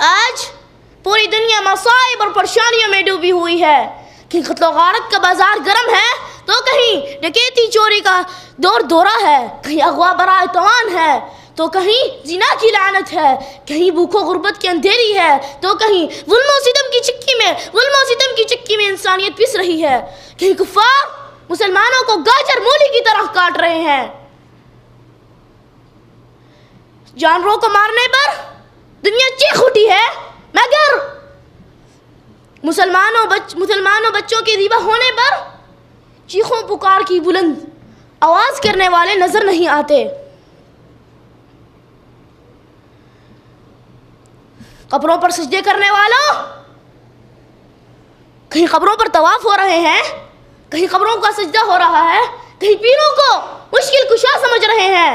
आज पूरी दुनिया मसाइब और परेशानियों में डूबी हुई है। कहीं कत्ल गारत का बाजार गर्म है तो कहीं डकैती चोरी का दौर दौरा है, कहीं अगवा बराए तवान है तो कहीं जिना की लानत है, कहीं भूखो गुर्बत की अंधेरी है तो कहीं जुल्म और सितम की चक्की में इंसानियत पिस रही है। कहीं कुफ्फार मुसलमानों को गाजर मूली की तरह काट रहे हैं। जानवरों को मारने पर दुनिया चीख उठी है, मगर मुसलमानों बच्चों के ज़िबा होने पर चीखों पुकार की बुलंद आवाज़ करने वाले नजर नहीं आते। कब्रों पर सजदे करने वालों, कहीं कब्रों पर तवाफ हो रहे हैं, कहीं कब्रों का सजदा हो रहा है, कहीं पीरों को मुश्किल कुशा समझ रहे हैं।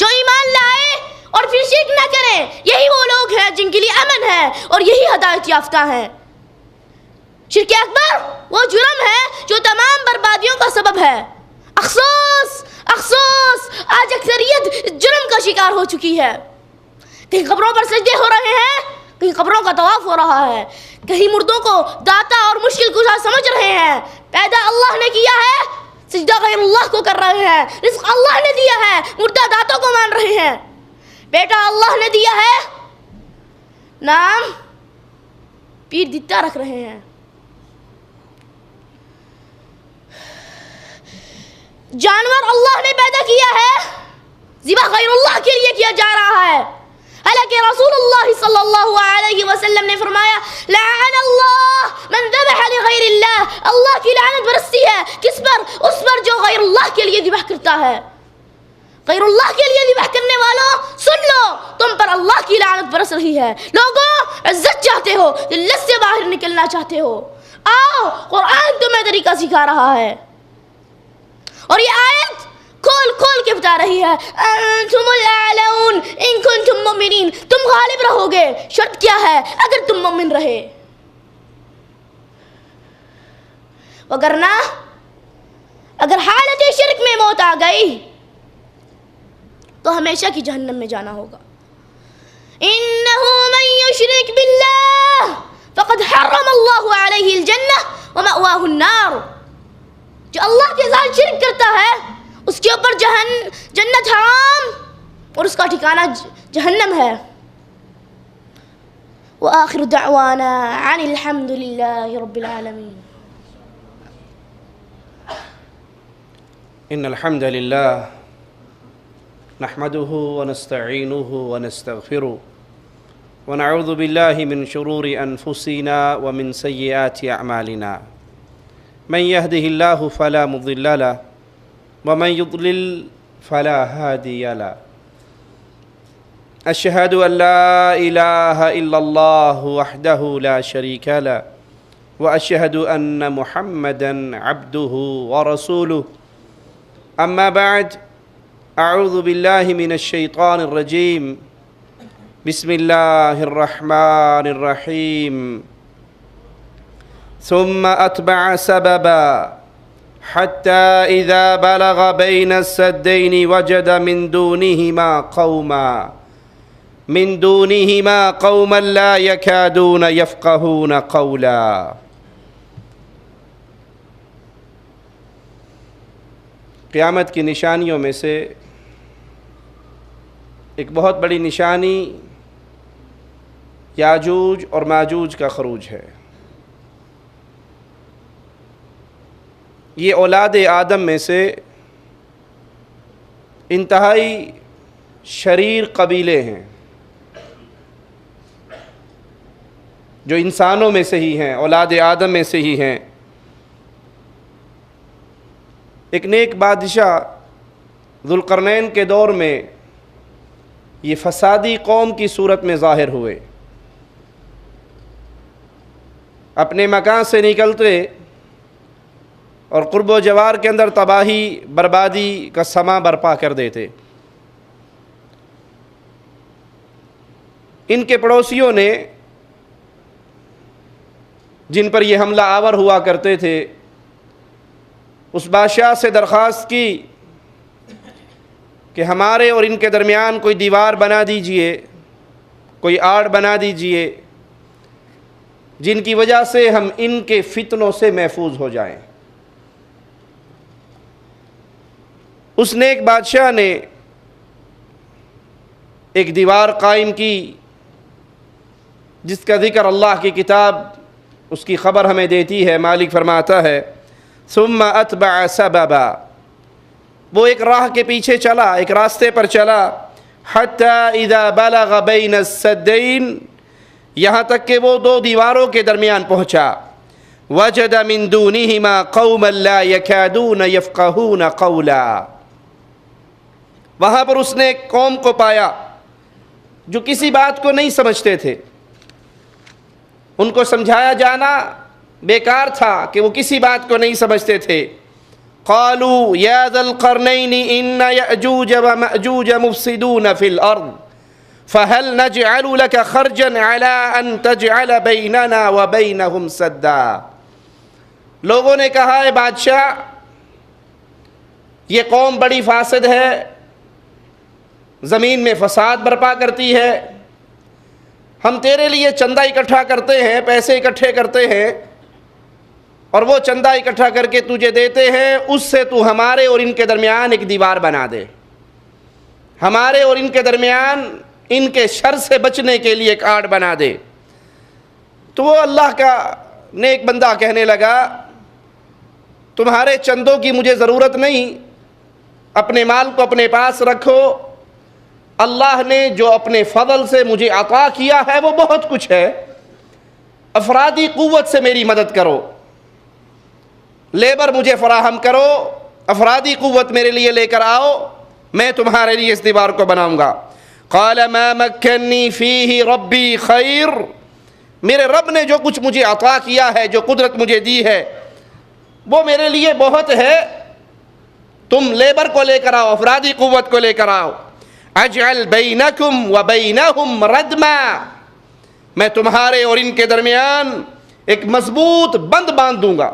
जो ईमान लाए और फिर शिर्क न करें, यही वो लोग हैं जिनके लिए अमन है और यही हिदायत याफ्ता हैं। शिर्क अकबर वो जुर्म है जो तमाम बर्बादियों का सबब है। अफसोस अफसोस, आज अक्सरियत जुर्म का शिकार हो चुकी है। कहीं कब्रों पर सजदे हो रहे हैं, कहीं कब्रों का तवाफ हो रहा है, कहीं मुर्दों को दाता और मुश्किल कुशा समझ रहे हैं। पैदा अल्लाह ने किया है, सजदा गैरुल्लाह को कर रहे हैं। रिज़्क़ अल्लाह ने दिया है, मुर्दा दातों को मान रहे हैं। बेटा अल्लाह ने दिया है, नाम पीर दित्ता रख रहे हैं। जानवर अल्लाह ने पैदा किया है, ज़िबा गैरुल्लाह के लिए किया जा रहा है। हालांकि रसूलुल्लाह सल्लल्लाहु अलैहि वसल्लम ने फरमाया, लअन अल्लाह मन ज़बह लिगैरिल्लाह, अल्लाह की लानत बरसती है किस पर? उस पर जो गैरुल्लाह के लिए ज़िबह करता है। गैरुल्लाह के लिए ज़िबह करने वालों, सुन लो, तुम पर अल्लाह की लानत बरस रही है। लोगों, इज्जत चाहते हो, जिल्लत से बाहर निकलना चाहते हो, आओ कुरान तुम्हें तरीका सिखा रहा है। और ये आयत खोल खोल के बता रही है, अंतुमुल आलऊन इन कुंतुम मुमिनीन, तुम गालिब रहोगे, शर्त क्या है? अगर तुम मुमिन रहे, वगरना अगर हालत शिर्क में मौत आ गई तो हमेशा की जहन्नम में जाना होगा। इन्नहु मन युश्रिक बिल्लाह फक़द हर्रम अल्लाहु अलैहिल जन्नह व मअवाहु अन्नार। जो अल्लाह के साथ शिर्क करता है उसके ऊपर जन्नत हराम और उसका ठिकाना जहन्नम है। व आखिर दअवाना अनिल हम्दुलिल्लाहि रब्बिल आलमीन। इन्नल हम्दुलिल्लाह नहमदुहु व नस्तईनुहु व नस्तगफिरुहु व नऊज़ु बिल्लाहि मिन शुरूरि अनफुसिना व मिन सय्यिआति अअमालिना। मन यहदिहिल्लाहु फला मुज़िल्ल लहु व मन युज़लिल फला हादिय लहु। अशहदु अल्ला इलाहा इल्लल्लाह वहदहु ला शरीका लह व अशहदु अन्न मुहम्मदन अब्दुहु व रसूलुहु अम्मा बाद अऊज़ु बिल्लाहि मिनश शैतानिर रजीम बिस्मिल्लाहिर रहमानिर रहीम सुम्मा अतबअ सबबा हत्ता इज़ा बलग बैन अस्सद्दैनि वजद मिन दूनिहिमा कौमन ला यकादून यफ़क़हून क़ौला। क़यामत की निशानियों में से एक बहुत बड़ी निशानी याजूज और माजूज का खरूज है। ये औलाद आदम में से इंतहाई शरीर कबीले हैं जो इंसानों में से ही हैं, औलाद आदम में से ही हैं। एक नेक बादशाह ज़ुल्क़रनैन के दौर में ये फसादी कौम की सूरत में ज़ाहिर हुए। अपने मकान से निकलते और क़ुर्ब व जवार के अंदर तबाही बर्बादी का समा बर्पा कर देते। इनके पड़ोसियों ने जिन पर ये हमला आवर हुआ करते थे उस बादशाह से दरख्वास्त की कि हमारे और इनके दरमियान कोई दीवार बना दीजिए, कोई आड़ बना दीजिए जिनकी वजह से हम इनके फितनों से महफूज हो जाएं। उस नेक बादशाह ने एक दीवार कायम की जिसका ज़िक्र अल्लाह की किताब उसकी ख़बर हमें देती है। मालिक फरमाता है सुम्मा अतबअ सबबा, वो एक राह के पीछे चला, एक रास्ते पर चला। हत्ता इज़ा बलग बैन अस्सद्दैन, यहाँ तक कि वो दो दीवारों के दरमियान पहुँचा। वजद मिन दूनिहिमा कौमन ला यकादून यफ़क़हून क़ौला, वहाँ पर उसने एक कौम को पाया जो किसी बात को नहीं समझते थे। उनको समझाया जाना बेकार था कि वो किसी बात को नहीं समझते थे। क़ालू या ज़ल क़रनैनि इन्न यअजूज व मअजूज मुफ़सिदून फ़िल अर्ज़ फ़हल नजअलु लक ख़र्जन अला अन तजअल बैनना व बैनहुम सद्दा। लोगों ने कहा है बादशाह, ये कौम बड़ी फासिद है, ज़मीन में फ़साद बर्पा करती है। हम तेरे लिए चंदा इकट्ठा करते हैं, पैसे इकट्ठे करते हैं और वो चंदा इकट्ठा करके तुझे देते हैं, उससे तू हमारे और इनके दरमियान एक दीवार बना दे, हमारे और इनके दरमियान इनके शर से बचने के लिए एक आड़ बना दे। तो वो अल्लाह का नेक बंदा कहने लगा, तुम्हारे चंदों की मुझे ज़रूरत नहीं, अपने माल को अपने पास रखो। अल्लाह ने जो अपने फ़ज़ल से मुझे अता किया है वो बहुत कुछ है। अफरादी क़ुव्वत से मेरी मदद करो, लेबर मुझे फ़राहम करो, अफरादी क़ुव्वत मेरे लिए लेकर आओ, मैं तुम्हारे लिए इस दीवार को बनाऊँगा। क़ाल मा मक्कन्नी फ़ीही रब्बी खैर, मेरे रब ने जो कुछ मुझे अता किया है, जो कुदरत मुझे दी है वो मेरे लिए बहुत है। तुम लेबर को लेकर आओ, अफरादी क़ुव्वत को लेकर आओ। अजअल बैनकुम व बैनहुम रदमा, मैं तुम्हारे और इनके दरमियान एक मजबूत बंद बांध दूंगा।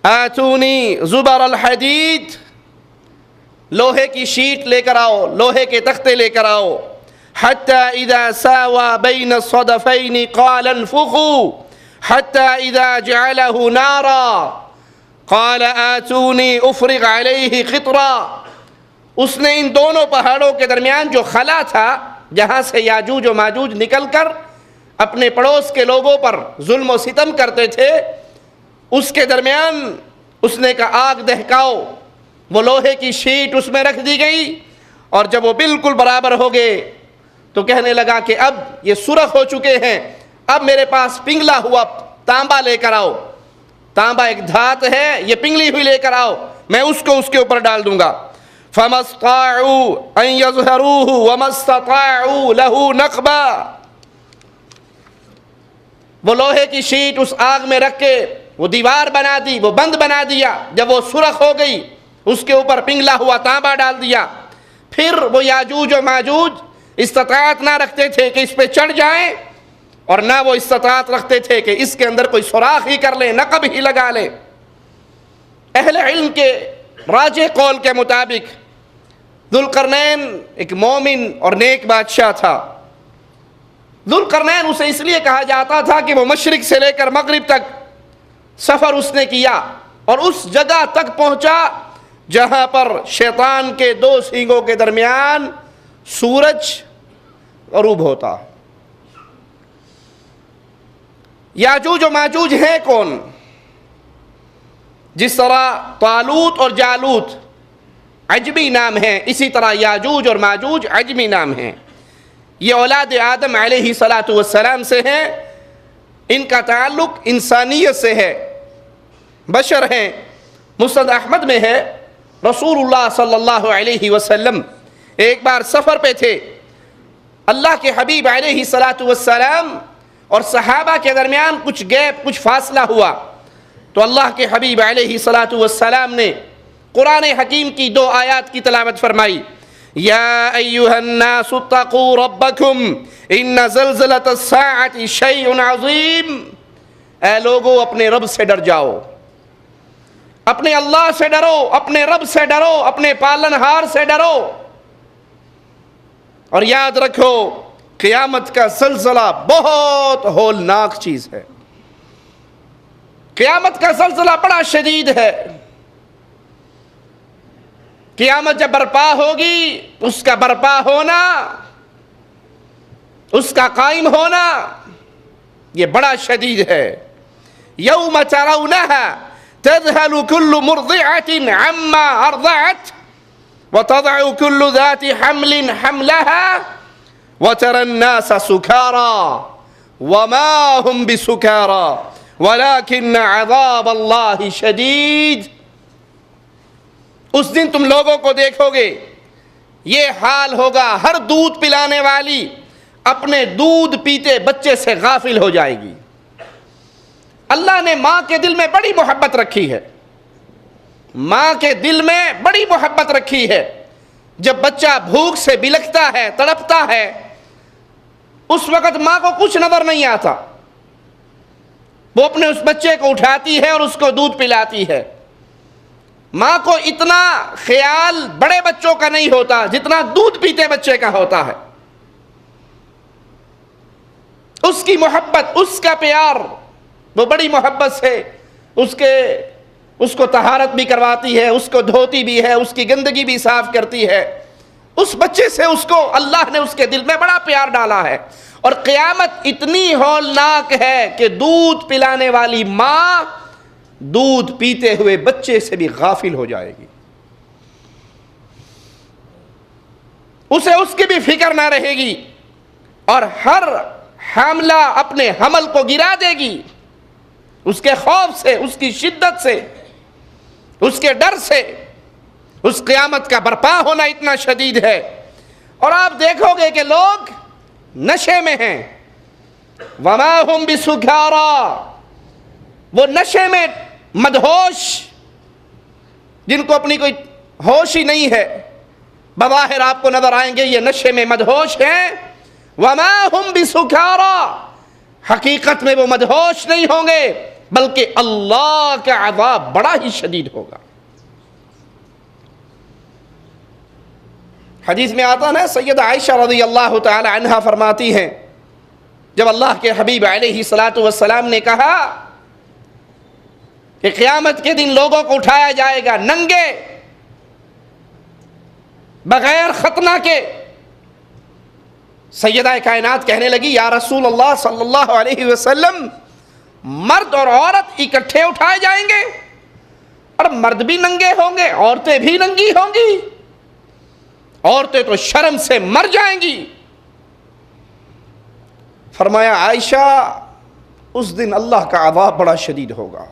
आतूनी ज़ुबर अल हदीद, लोहे की शीट लेकर आओ, लोहे के तख्ते लेकर आओ। हत्ता इज़ा सावा बैन सदफ़ैनि क़ाल अनफ़ुख़ू हत्ता इज़ा जअलहु नारा क़ाल आतूनी उफ़रिग़ अलैहि क़ित्रा। उसने इन दोनों पहाड़ों के दरमियान जो खला था, जहाँ से याजूज और माजूज निकल कर अपने पड़ोस के लोगों पर जुल्म और सितम करते थे, उसके दरमियान उसने कहा आग दहकाओ। वो लोहे की शीट उसमें रख दी गई और जब वो बिल्कुल बराबर हो गए तो कहने लगा कि अब ये सुरख हो चुके हैं, अब मेरे पास पिंगला हुआ तांबा लेकर आओ। तांबा एक धात है, ये पिंगली हुई लेकर आओ, मैं उसको उसके ऊपर डाल दूंगा। फमस्ताउ अन यज़हरूहु वमस्तताउ लहू नक़बा। वो लोहे की शीट उस आग में रख के वो दीवार बना दी, वो बंद बना दिया। जब वो सुरख हो गई उसके ऊपर पिघला हुआ तांबा डाल दिया। फिर वो याजूज और माजूज इस्तिताअत ना रखते थे कि इस पे चढ़ जाएं, और ना वो इस्तिताअत रखते थे कि इसके अंदर कोई सुराख ही कर ले, नक़ब ही लगा ले। अहले इल्म के राजे कौल के मुताबिक दुल्करनैन एक मोमिन और नेक बादशाह था। दुल्करनैन उसे इसलिए कहा जाता था कि वो मशरिक से लेकर मगरिब तक सफ़र उसने किया और उस जगह तक पहुंचा जहां पर शैतान के दो सींगों के दरमियान सूरज गरूब होता। याजूज और माजूज हैं कौन? जिस तरह तालूत और जालूत अजमी नाम है, इसी तरह याजूज और माजूज अजमी नाम है। ये औलाद आदम अलैहिस्सलातु वस्सलाम से हैं, इनका ताल्लुक इंसानियत से है, बशर हैं। मुस्नद अहमद में है रसूलुल्लाह सल्लल्लाहु अलैहि वसल्लम एक बार सफ़र पे थे। अल्लाह के हबीब अलैहिस्सलातु वस्सलाम और सहाबा के दरमियान कुछ गैप, कुछ फासला हुआ, तो अल्लाह के हबीब अलैहिस्सलातु वस्सलाम ने कुरान हकीम की दो आयत की तिलावत फरमाई। या अय्युहन्नासु तक़ू रब्बकुम इन्न ज़ल्ज़लतस्साअति शैउन अज़ीम। ऐ लोगो अपने रब से डर जाओ, अपने अल्लाह से डरो, अपने रब से डरो, अपने पालनहार से डरो, और याद रखो क़यामत का ज़ल्ज़ला बहुत होलनाक चीज़ है। क़यामत का ज़ल्ज़ला बड़ा शदीद है। क़यामत जब बर्पा होगी, उसका बर्पा होना, उसका कायम होना, ये बड़ा शदीद है। यौम तरौनहा तज़हलु कुल्लु मुर्दिअतिन अम्मा अर्दअत व तज़अु कुल्लु ज़ाति हम्लिन हम्लहा व तरन्नास सुकारा वमा हुम बिसुकारा वलाकिन्न अज़ाबल्लाहि शदीद। उस दिन तुम लोगों को देखोगे, ये हाल होगा, हर दूध पिलाने वाली अपने दूध पीते बच्चे से गाफिल हो जाएगी। अल्लाह ने माँ के दिल में बड़ी मोहब्बत रखी है, माँ के दिल में बड़ी मोहब्बत रखी है। जब बच्चा भूख से बिलखता है, तड़पता है, उस वक़्त माँ को कुछ नज़र नहीं आता। वो अपने उस बच्चे को उठाती है और उसको दूध पिलाती है। माँ को इतना ख्याल बड़े बच्चों का नहीं होता जितना दूध पीते बच्चे का होता है। उसकी मोहब्बत, उसका प्यार, वो बड़ी मोहब्बत से उसको तहारत भी करवाती है, उसको धोती भी है, उसकी गंदगी भी साफ करती है। उस बच्चे से उसको अल्लाह ने उसके दिल में बड़ा प्यार डाला है। और क़यामत इतनी हौलनाक है कि दूध पिलाने वाली माँ दूध पीते हुए बच्चे से भी गाफिल हो जाएगी, उसे उसकी भी फिक्र ना रहेगी, और हर हामला अपने हमल को गिरा देगी उसके खौफ से, उसकी शिद्दत से, उसके डर से। उस क़यामत का बर्पा होना इतना शदीद है। और आप देखोगे कि लोग नशे में हैं, वमा हुम बिसुकारा, वो नशे में मदहोश, जिनको अपनी कोई होश ही नहीं है, बज़ाहिर आपको नजर आएंगे ये नशे में मदहोश हैं। वमा हुम बिसुकारा, हकीकत में वो मदहोश नहीं होंगे, बल्कि अल्लाह का अज़ाब बड़ा ही शदीद होगा। हदीस में आता है, सैयदा आयशा रज़ियल्लाहु तआला अन्हा फरमाती हैं, जब अल्लाह के हबीब अलैहिस्सलातु वस्सलाम ने कहा कि क़यामत के दिन लोगों को उठाया जाएगा नंगे, बगैर खतना के, सैयदा कायनात कहने लगी, या रसूल अल्लाह सल्लल्लाहु अलैहि वसल्लम, मर्द और औरत इकट्ठे उठाए जाएंगे, और मर्द भी नंगे होंगे, औरतें भी नंगी होंगी, औरतें तो शर्म से मर जाएंगी। फरमाया, आयशा, उस दिन अल्लाह का अज़ाब बड़ा शदीद होगा,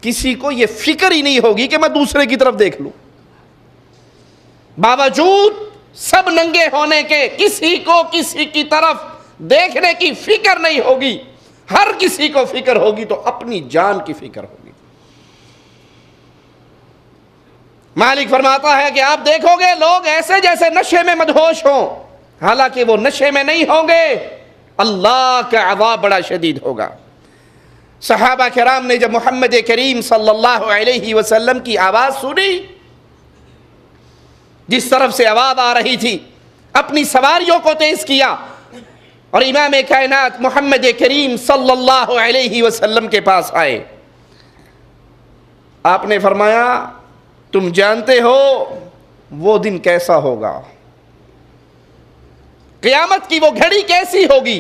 किसी को यह फिक्र ही नहीं होगी कि मैं दूसरे की तरफ देख लूं। बावजूद सब नंगे होने के किसी को किसी की तरफ देखने की फिक्र नहीं होगी। हर किसी को फिक्र होगी तो अपनी जान की फिक्र होगी। मालिक फरमाता है कि आप देखोगे लोग ऐसे जैसे नशे में मदहोश हों, हालांकि वो नशे में नहीं होंगे। अल्लाह का अज़ाब बड़ा शदीद होगा। सहाबा किराम ने जब मोहम्मद करीम सल्लल्लाहु अलैहि वसल्लम की आवाज़ सुनी, जिस तरफ से आवाज़ आ रही थी, अपनी सवारियों को तेज किया और इमाम कायनात मोहम्मद करीम सल्लल्लाहु अलैहि वसल्लम के पास आए। आपने फरमाया, तुम जानते हो वो दिन कैसा होगा, क़यामत की वो घड़ी कैसी होगी,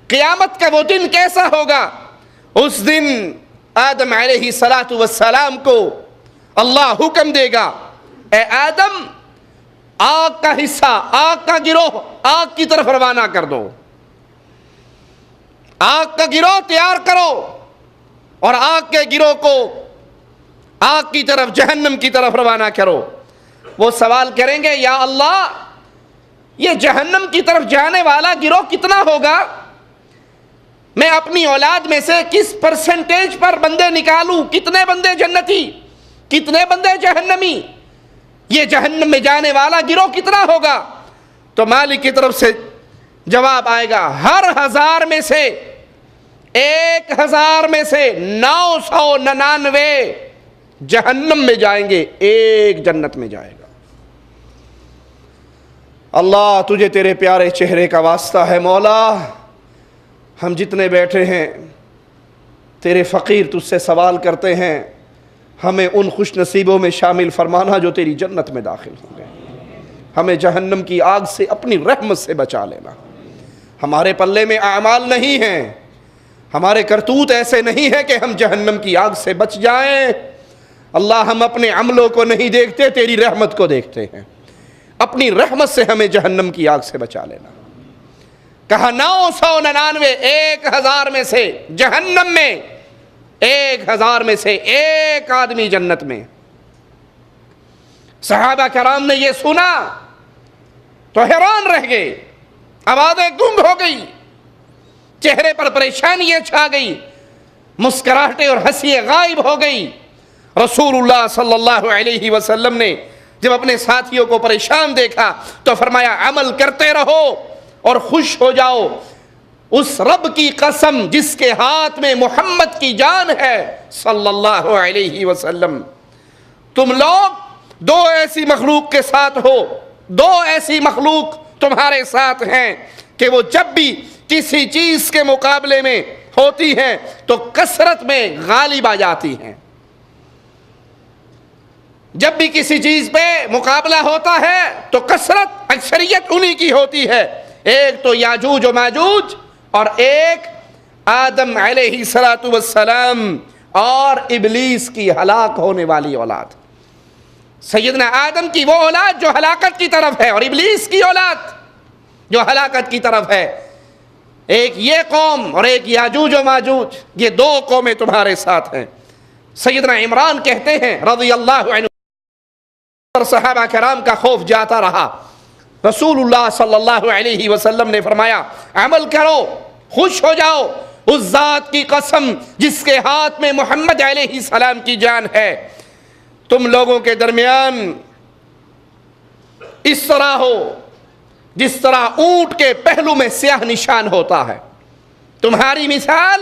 क़यामत का वो दिन कैसा होगा। उस दिन आदम अलैहिस्सलातु वस्सलाम को अल्लाह हुक्म देगा, ए आदम, आग का हिस्सा, आग का गिरोह आग की तरफ रवाना कर दो, आग का गिरोह तैयार करो और आग के गिरोह को आग की तरफ, जहन्नम की तरफ रवाना करो। वो सवाल करेंगे, या अल्लाह, ये जहन्नम की तरफ जाने वाला गिरोह कितना होगा? मैं अपनी औलाद में से किस परसेंटेज पर बंदे निकालूं? कितने बंदे जन्नती, कितने बंदे जहन्नमी? ये जहन्नम में जाने वाला गिरोह कितना होगा? तो मालिक की तरफ से जवाब आएगा, हर 1000 में से 1000 में से 999 जहन्नम में जाएंगे, एक जन्नत में जाएगा। अल्लाह, तुझे तेरे प्यारे चेहरे का वास्ता है मौला, हम जितने बैठे हैं तेरे फ़कीर तुझसे सवाल करते हैं, हमें उन खुश नसीबों में शामिल फरमाना जो तेरी जन्नत में दाखिल होंगे। हमें जहन्नम की आग से अपनी रहमत से बचा लेना। हमारे पल्ले में आमाल नहीं हैं, हमारे करतूत ऐसे नहीं है कि हम जहन्नम की आग से बच जाएं। अल्लाह, हम अपने अमलों को नहीं देखते, तेरी रहमत को देखते हैं। अपनी रहमत से हमें जहन्नम की आग से बचा लेना। कहा 999, 1000 में से जहन्नम में, 1000 में से एक आदमी जन्नत में। सहाबा कराम ने ये सुना तो हैरान रह गए, आवाज़ें गुंग हो गई, चेहरे पर परेशानियां छा गई, मुस्कुराहटें और हंसी गायब हो गई। रसूलुल्लाह सल्लल्लाहु अलैहि वसल्लम ने जब अपने साथियों को परेशान देखा तो फरमाया, अमल करते रहो और खुश हो जाओ। उस रब की कसम जिसके हाथ में मोहम्मद की जान है सल्लल्लाहु अलैहि वसल्लम, तुम लोग दो ऐसी मखलूक के साथ हो, दो ऐसी मखलूक तुम्हारे साथ हैं कि वो जब भी किसी चीज के मुकाबले में होती हैं तो कसरत में गालिब आ जाती हैं। जब भी किसी चीज पे मुकाबला होता है तो कसरत, अक्सरियत उन्हीं की होती है। एक तो याजूज और माजूज और एक आदम अलैहिस्सलातु वस्सलाम और इब्लीस की हलाक होने वाली औलाद। सैयदना आदम की वो औलाद जो हलाकत की तरफ है और इब्लीस की औलाद जो हलाकत की तरफ है। एक ये कौम और एक याजूज और माजूज, ये दो कौमें तुम्हारे साथ हैं। सैयदना इमरान कहते हैं रज़ियल्लाहु अन्हु, और सहाबा कराम का खौफ जाता रहा। रसूलुल्लाह सल्लल्लाहु अलैहि वसल्लम ने फरमाया, अमल करो, खुश हो जाओ, उस जात की कसम जिसके हाथ में मोहम्मद अलैहिस्सलाम की जान है। तुम लोगों के दरमियान इस तरह हो जिस तरह ऊंट के पहलू में स्याह निशान होता है। तुम्हारी मिसाल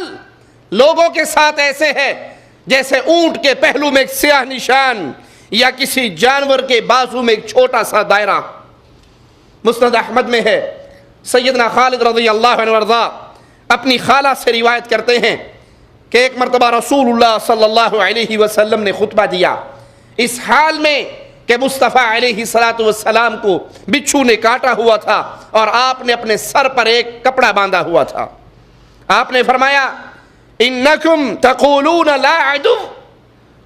लोगों के साथ ऐसे है जैसे ऊंट के पहलू में एक स्याह निशान या किसी जानवर के बाजू में एक छोटा सा दायरा। मुस्नद अहमद में है, सैयदना खालिद रज़ियल्लाहु अन्हु अर्ज़ा अपनी खाला से रिवायत करते हैं कि एक मरतबा रसूलुल्लाह सल्लल्लाहु अलैहि वसल्लम ने खुतबा दिया इस हाल में कि मुस्तफ़ा अलैहिस्सलातु वस्सलाम को बिच्छू ने काटा हुआ था और आपने अपने सर पर एक कपड़ा बांधा हुआ था। आपने फरमाया, इन्नकुम तक़ूलून ला अदु,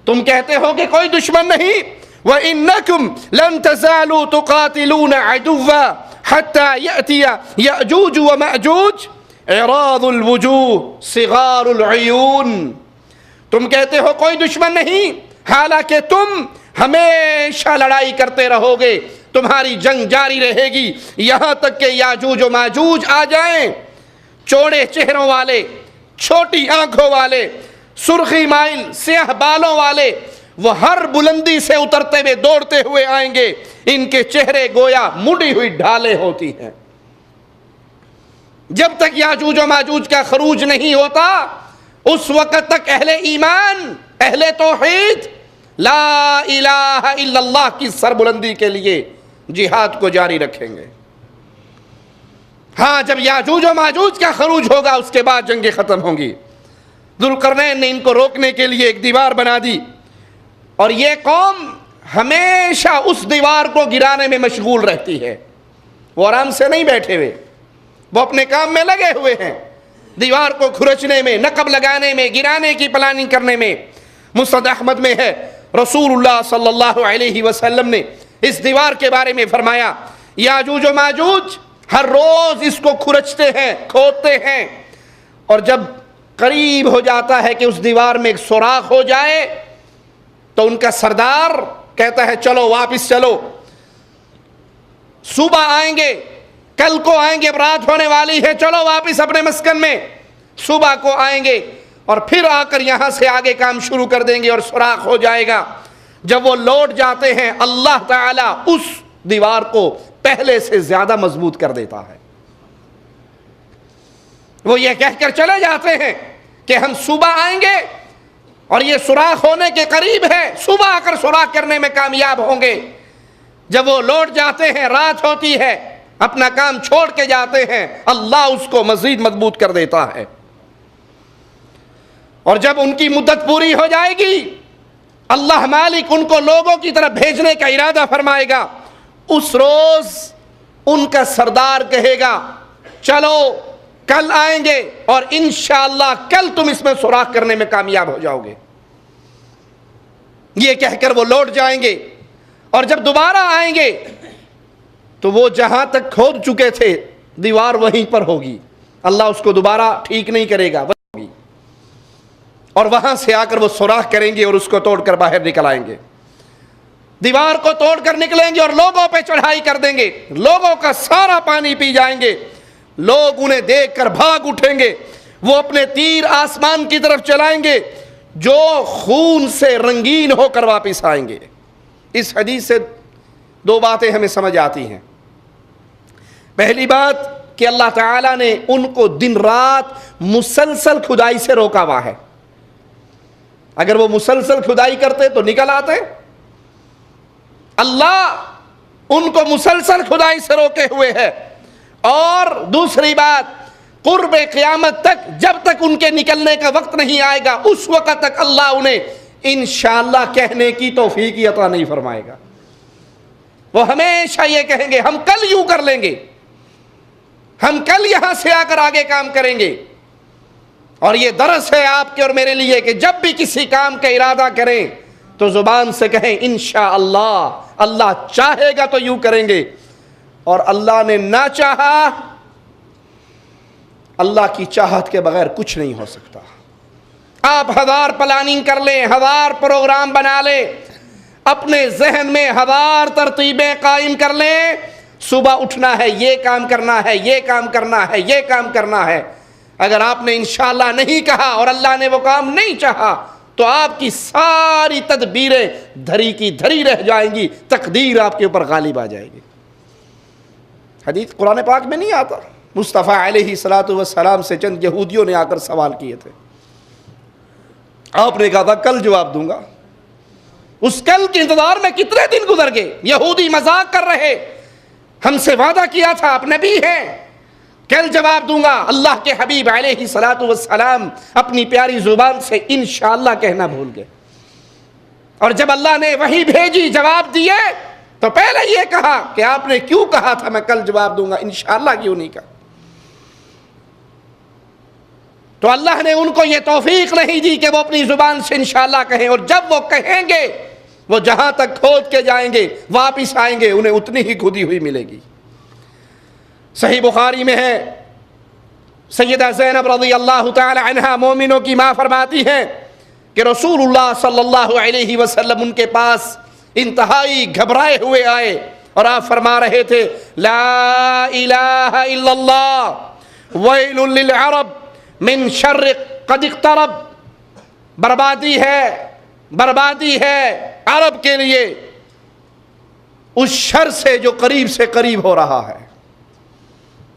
तुम कहते हो कि कोई दुश्मन नहीं, व इन्नकुम लन तज़ालू तुक़ातिलून अदुव्वा हत्ता यअतिया यअजूज व मअजूज इरादुल वुजूह सिगारुल अयून। तुम कहते हो कोई दुश्मन नहीं, हालांकि तुम हमेशा लड़ाई करते रहोगे, तुम्हारी जंग जारी रहेगी यहां तक कि याजूज और माजूज आ जाएं, चौड़े चेहरों वाले, छोटी आंखों वाले, सुर्खी माइल स्याह बालों वाले। वो हर बुलंदी से उतरते हुए दौड़ते हुए आएंगे, इनके चेहरे गोया मुड़ी हुई ढाले होती हैं। जब तक याजूज और माजूज का खरूज नहीं होता उस वक्त तक अहले ईमान, अहले तौहीद ला इलाहा इल्लल्लाह की सरबुलंदी के लिए जिहाद को जारी रखेंगे। हाँ, जब याजूज और माजूज का खरूज होगा उसके बाद जंगें खत्म होंगी। जुल्करनैन ने इनको रोकने के लिए एक दीवार बना दी और ये कौम हमेशा उस दीवार को गिराने में मशगूल रहती है। वो आराम से नहीं बैठे हुए, वो अपने काम में लगे हुए हैं, दीवार को खुरचने में, नकब लगाने में, गिराने की प्लानिंग करने में। मुस्नद अहमद में है, रसूलुल्लाह सल्लल्लाहु अलैहि वसल्लम ने इस दीवार के बारे में फरमाया, याजूज और माजूज हर रोज इसको खुरचते हैं, खोदते हैं, और जब करीब हो जाता है कि उस दीवार में एक सुराख हो जाए तो उनका सरदार कहता है चलो वापस चलो, सुबह आएंगे, कल को आएंगे, अब रात होने वाली है, चलो वापस अपने मस्कन में। सुबह को आएंगे और फिर आकर यहां से आगे काम शुरू कर देंगे और सुराख हो जाएगा। जब वो लौट जाते हैं अल्लाह ताला उस दीवार को पहले से ज्यादा मजबूत कर देता है। वो ये कहकर चले जाते हैं कि हम सुबह आएंगे और ये सुराख होने के करीब है, सुबह आकर सुराख करने में कामयाब होंगे। जब वो लौट जाते हैं, रात होती है, अपना काम छोड़ के जाते हैं, अल्लाह उसको मजीद मजबूत कर देता है। और जब उनकी मुद्दत पूरी हो जाएगी, अल्लाह मालिक उनको लोगों की तरफ भेजने का इरादा फरमाएगा। उस रोज उनका सरदार कहेगा चलो कल आएंगे और इंशाअल्लाह कल तुम इसमें सुराख करने में कामयाब हो जाओगे। ये कहकर वो लौट जाएंगे और जब दोबारा आएंगे तो वो जहां तक खोद चुके थे दीवार वहीं पर होगी, अल्लाह उसको दोबारा ठीक नहीं करेगा, वहीं होगी, और वहां से आकर वो सुराख करेंगे और उसको तोड़कर बाहर निकल आएंगे। दीवार को तोड़कर निकलेंगे और लोगों पे चढ़ाई कर देंगे, लोगों का सारा पानी पी जाएंगे, लोग उन्हें देखकर भाग उठेंगे, वो अपने तीर आसमान की तरफ चलाएंगे जो खून से रंगीन होकर वापस आएंगे। इस हदीस से दो बातें हमें समझ आती हैं। पहली बात कि अल्लाह ताला ने उनको दिन रात मुसलसल खुदाई से रोका हुआ है। अगर वो मुसलसल खुदाई करते तो निकल आते, अल्लाह उनको मुसलसल खुदाई से रोके हुए है। और दूसरी बात, कुर्ब क़यामत तक, जब तक उनके निकलने का वक्त नहीं आएगा उस वक्त तक अल्लाह उन्हें इंशाअल्लाह कहने की तौफीक अता नहीं फरमाएगा। वो हमेशा ये कहेंगे हम कल यूं कर लेंगे, हम कल यहां से आकर आगे काम करेंगे। और ये दरस है आपके और मेरे लिए कि जब भी किसी काम का इरादा करें तो जुबान से कहें इंशाअल्लाह, अल्लाह चाहेगा तो यूं करेंगे, और अल्लाह ने ना चाहा, अल्लाह की चाहत के बगैर कुछ नहीं हो सकता। आप हजार प्लानिंग कर लें, हजार प्रोग्राम बना लें, अपने जहन में हजार तरतीबें कायम कर लें, सुबह उठना है, ये काम करना है, ये काम करना है, ये काम करना है, अगर आपने इंशाअल्लाह नहीं कहा और अल्लाह ने वो काम नहीं चाहा तो आपकी सारी तदबीरें धरी की धरी रह जाएंगी, तकदीर आपके ऊपर गालिब आ जाएगी। हदीस कुरान पाक में नहीं आता। मुस्तफ़ा अलैहिस्सलातु वस्सलाम से चंद यहूदियों ने आकर सवाल किए थे, आपने कहा था कल जवाब दूंगा। उस कल के इंतजार में कितने दिन गुजर गए, यहूदी मजाक कर रहे, हमसे वादा किया था आप नबी हैं, कल जवाब दूंगा। अल्लाह के हबीब अलैहिस्सलातु वस्सलाम अपनी प्यारी जुबान से इंशाअल्लाह कहना भूल गए, और जब अल्लाह ने वही भेजी, जवाब दिए, तो पहले यह कहा कि आपने क्यों कहा था मैं कल जवाब दूंगा, इंशाअल्लाह क्यों नहीं कहा? तो अल्लाह ने उनको यह तौफीक नहीं दी कि वो अपनी जुबान से इंशाअल्लाह कहें, और जब वो कहेंगे वो जहां तक खोद के जाएंगे वापिस आएंगे उन्हें उतनी ही खुदी हुई मिलेगी। सही बुखारी में है, सैयदा ज़ैनब रज़ी अल्लाह तआला अन्हा मोमिनों की माँ फरमाती हैं कि रसूलुल्लाह सल्लल्लाहु अलैहि वसल्लम उनके पास इंतहाई घबराए हुए आए और आप फरमा रहे थे, ला इलाहा इल्लल्लाह वैलुल लिल अरब मिन शर्र क़द इक़्तरब। बर्बादी है अरब के लिए उस शर से जो करीब से करीब हो रहा है,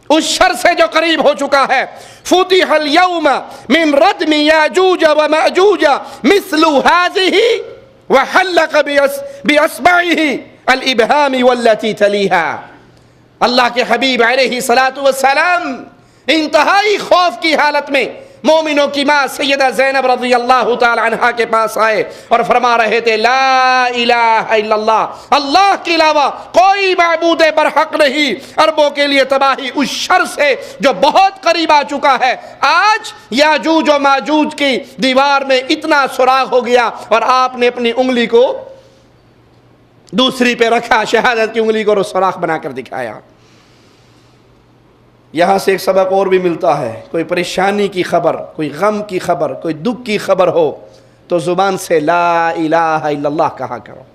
उस शर से जो करीब हो चुका है। फुतिहल यौम मिन रदमि याजूज व माजूज मिस्लु हाज़िही व हल्लक बिअस्बाइही अल इबहामी वल्लती तलीहा। अल्लाह के हबीब अलैहिस्सलातु वस्सलाम इंतहाई खौफ की हालत में मोमिनों की माँ सैयदा ज़ैनब रज़ियल्लाहु ताला अन्हा के पास आए और फरमा रहे थे, ला इलाहा इल्लल्लाह, अल्लाह के अलावा कोई माबूद बरहक नहीं। अरबों के लिए तबाही उस शर से जो बहुत करीब आ चुका है। आज याजूज और माजूज की दीवार में इतना सुराख हो गया और आपने अपनी उंगली को दूसरी पे रखा, शहादत की उंगली को सुराख बनाकर दिखाया। यहाँ से एक सबक और भी मिलता है, कोई परेशानी की खबर, कोई गम की खबर, कोई दुख की खबर हो तो ज़ुबान से ला इलाहा इल्लल्लाह कहा करो।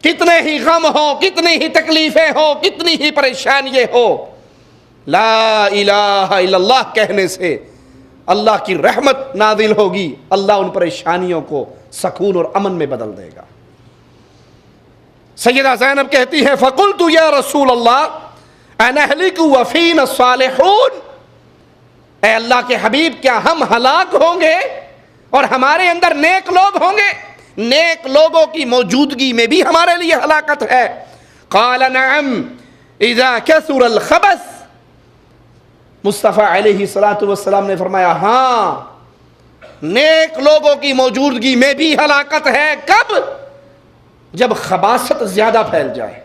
कितने ही गम हो, कितनी ही तकलीफ़ें हो, कितनी ही परेशानियाँ हो, ला इलाहा इल्लल्लाह कहने से अल्लाह की रहमत नाजिल होगी। अल्लाह उन परेशानियों को सकून और अमन में बदल देगा। सैयदा ज़ैनब कहती है, फ़कुल्तु या रसूल अल्लाह अनहलिकु व फ़ीना सालिहून। ऐ अल्लाह के हबीब, क्या हम हलाक होंगे और हमारे अंदर नेक लोग होंगे? नेक लोगों की मौजूदगी में भी हमारे लिए हलाकत है। क़ाल नअम इज़ा कसुरल खबस। मुस्तफ़ा अलैहिस्सलातु वस्सलाम ने फरमाया, हाँ, नेक लोगों की मौजूदगी में भी हलाकत है। कब? जब खबासत ज्यादा फैल जाए,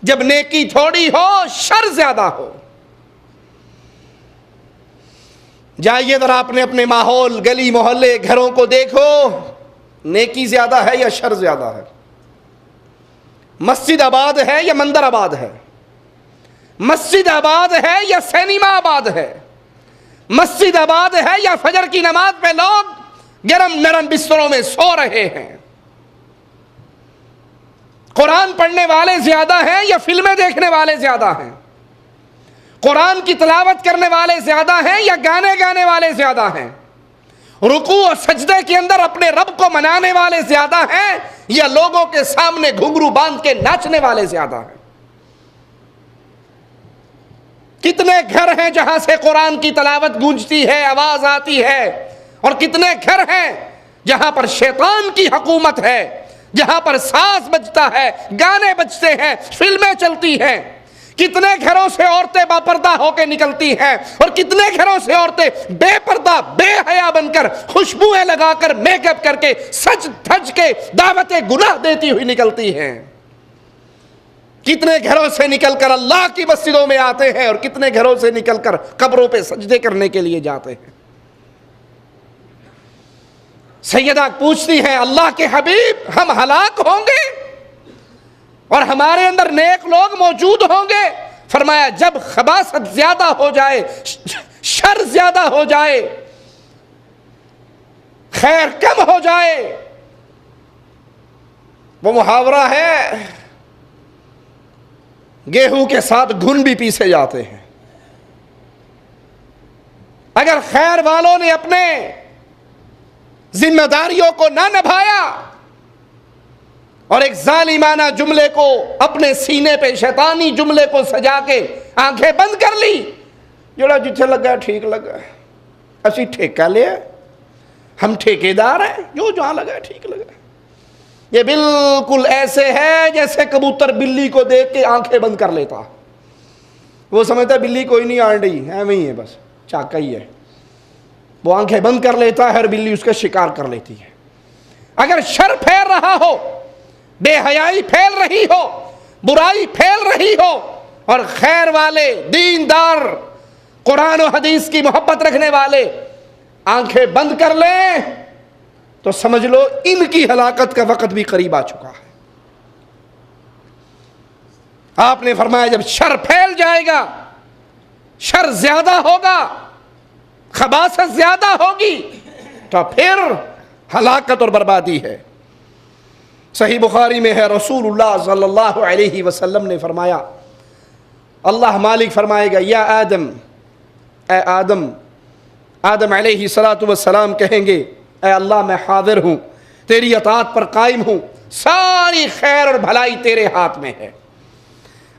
जब नेकी थोड़ी हो, शर ज्यादा हो। जाइए जरा आपने अपने माहौल, गली मोहल्ले, घरों को देखो, नेकी ज्यादा है या शर ज्यादा है? मस्जिद आबाद है या मंदिर आबाद है? मस्जिद आबाद है या सिनेमा आबाद है? मस्जिद आबाद है या फजर की नमाज में लोग गरम नरम बिस्तरों में सो रहे हैं? कुरान पढ़ने वाले ज्यादा हैं या फिल्में देखने वाले ज्यादा हैं? कुरान की तिलावत करने वाले ज्यादा हैं या गाने गाने वाले ज्यादा हैं? रुकू और सजदे के अंदर अपने रब को मनाने वाले ज्यादा हैं या लोगों के सामने घुंघरू बांध के नाचने वाले ज्यादा हैं? कितने घर हैं जहां से कुरान की तिलावत गूंजती है, आवाज आती है, और कितने घर हैं जहां पर शैतान की हुकूमत है, जहां पर साज बजता है, गाने बजते हैं, फिल्में चलती हैं। कितने घरों से औरतें बापर्दा होकर निकलती हैं और कितने घरों से औरतें बेपर्दा बेहया बनकर, खुशबुएं लगाकर, मेकअप करके, सज धज के दावते गुनाह देती हुई निकलती हैं। कितने घरों से निकलकर अल्लाह की मस्जिदों में आते हैं और कितने घरों से निकलकर कब्रों पे सजदे करने के लिए जाते हैं। सैयदा पूछती हैं, अल्लाह के हबीब, हम हलाक होंगे और हमारे अंदर नेक लोग मौजूद होंगे? फरमाया, जब खबासत ज्यादा हो जाए, शर ज्यादा हो जाए, खैर कम हो जाए। वो मुहावरा है, गेहूं के साथ घुन भी पीसे जाते हैं। अगर खैर वालों ने अपने जिम्मेदारियों को ना निभाया और एक जालिमाना जुमले को अपने सीने पे, शैतानी जुमले को सजा के आंखें बंद कर ली, जोड़ा जिथे लगा ठीक लगा, असी ठेका लिया, हम ठेकेदार हैं, जो जहां लगा ठीक लगा। ये बिल्कुल ऐसे है जैसे कबूतर बिल्ली को देख के आंखें बंद कर लेता। वो समझता बिल्ली कोई नहीं आड़ रही, ऐਵੇਂ ही है, बस चाका ही है। वो आंखें बंद कर लेता है और बिल्ली उसका शिकार कर लेती है। अगर शर फैल रहा हो, बेहयाई फैल रही हो, बुराई फैल रही हो और खैर वाले, दीनदार, कुरान और हदीस की मोहब्बत रखने वाले आंखें बंद कर लें, तो समझ लो इनकी हलाकत का वक्त भी करीब आ चुका है। आपने फरमाया, जब शर फैल जाएगा, शर ज्यादा होगा, खबासत ज्यादा होगी, तो फिर हलाकत और बर्बादी है। सही बुखारी में है, रसूलुल्लाह सल्लल्लाहु अलैहि वसल्लम ने फरमाया, अल्लाह मालिक फरमाएगा, या आदम, ए आदम, आदम अलैहि सलातु वस्सलाम कहेंगे, ए अल्लाह मैं हाजिर हूँ, तेरी अताअत पर कायम हूँ, सारी खैर और भलाई तेरे हाथ में है।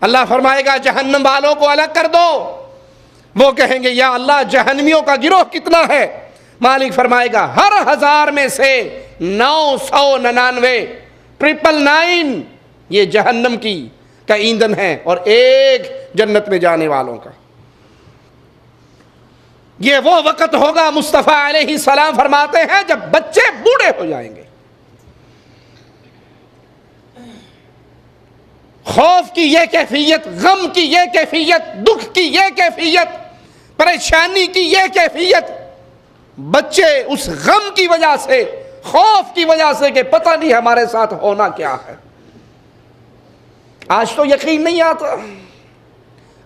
अल्लाह फरमाएगा जहन्नम वालों को अलग कर दो। वो कहेंगे या अल्लाह जहन्नमियों का गिरोह कितना है? मालिक फरमाएगा हर 1000 में से 999 999 ये जहन्नम की का ईंधन है और एक जन्नत में जाने वालों का। ये वो वक्त होगा, मुस्तफ़ा अलैहि सलाम फरमाते हैं, जब बच्चे बूढ़े हो जाएंगे। खौफ की ये कैफियत, गम की ये कैफियत, दुख की ये कैफियत, परेशानी की ये कैफियत, बच्चे उस गम की वजह से, खौफ की वजह से कि पता नहीं हमारे साथ होना क्या है। आज तो यकीन नहीं आता,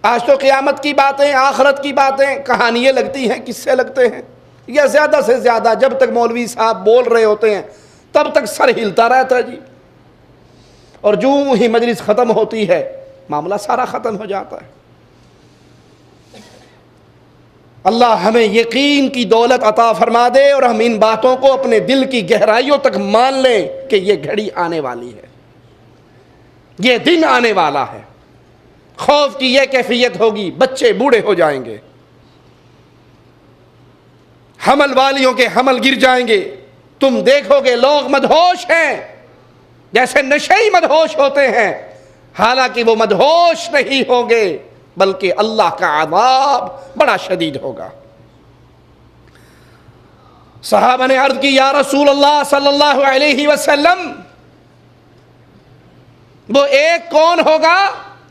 आज तो क़यामत की बातें, आखिरत की बातें कहानियाँ लगती हैं, किस्से लगते हैं, या ज़्यादा से ज़्यादा जब तक मौलवी साहब बोल रहे होते हैं तब तक सर हिलता रहता है जी, और जो ही मजलिस ख़त्म होती है मामला सारा ख़त्म हो जाता है। अल्लाह हमें यकीन की दौलत अता फरमा दे और हम इन बातों को अपने दिल की गहराइयों तक मान लें कि ये घड़ी आने वाली है, ये दिन आने वाला है। खौफ की यह कैफियत होगी, बच्चे बूढ़े हो जाएंगे, हमल वालियों के हमल गिर जाएंगे। तुम देखोगे लोग मदहोश हैं, जैसे नशेई मदहोश होते हैं, हालांकि वो मदहोश नहीं होंगे, बल्कि अल्लाह का अज़ाब बड़ा शदीद होगा। सहाबा ने अर्ज़ की, या रसूल अल्लाह सल्लल्लाहु अलैहि वसल्लम, वो एक कौन होगा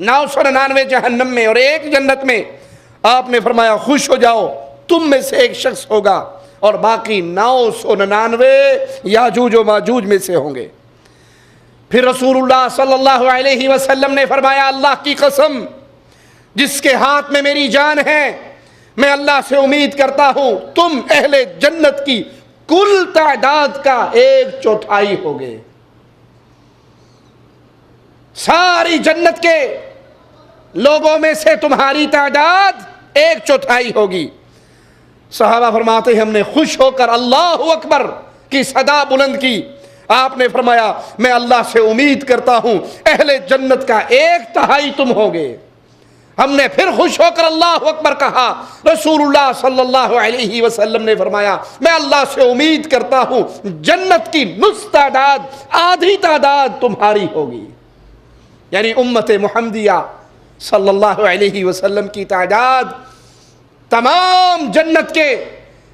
999 जहन्नम में और एक जन्नत में? आपने फरमाया खुश हो जाओ, तुम में से एक शख्स होगा और बाकी 999 याजूज व माजूज में से होंगे। फिर रसूलुल्लाह सल्लल्लाहु अलैहि वसल्लम ने फरमाया, अल्लाह की कसम जिसके हाथ में मेरी जान है, मैं अल्लाह से उम्मीद करता हूं तुम अहले जन्नत की कुल तादाद का 1/4 होगे। सारी जन्नत के लोगों में से तुम्हारी तादाद 1/4 होगी। सहाबा फरमाते हैं, हमने खुश होकर अल्लाहु अकबर की सदा बुलंद की। आपने फरमाया, मैं अल्लाह से उम्मीद करता हूं अहले जन्नत का 1/3 तुम होगे। हमने फिर खुश होकर अल्लाहु अकबर कहा। रसूलुल्लाह सल्लल्लाहु अलैहि वसल्लम ने फरमाया, मैं अल्लाह से उम्मीद करता हूं जन्नत की नुस तादाद, आधी तादाद तुम्हारी होगी। यानी उम्मत मुहम्मदिया सल्लल्लाहु अलैहि वसल्लम की तादाद तमाम जन्नत के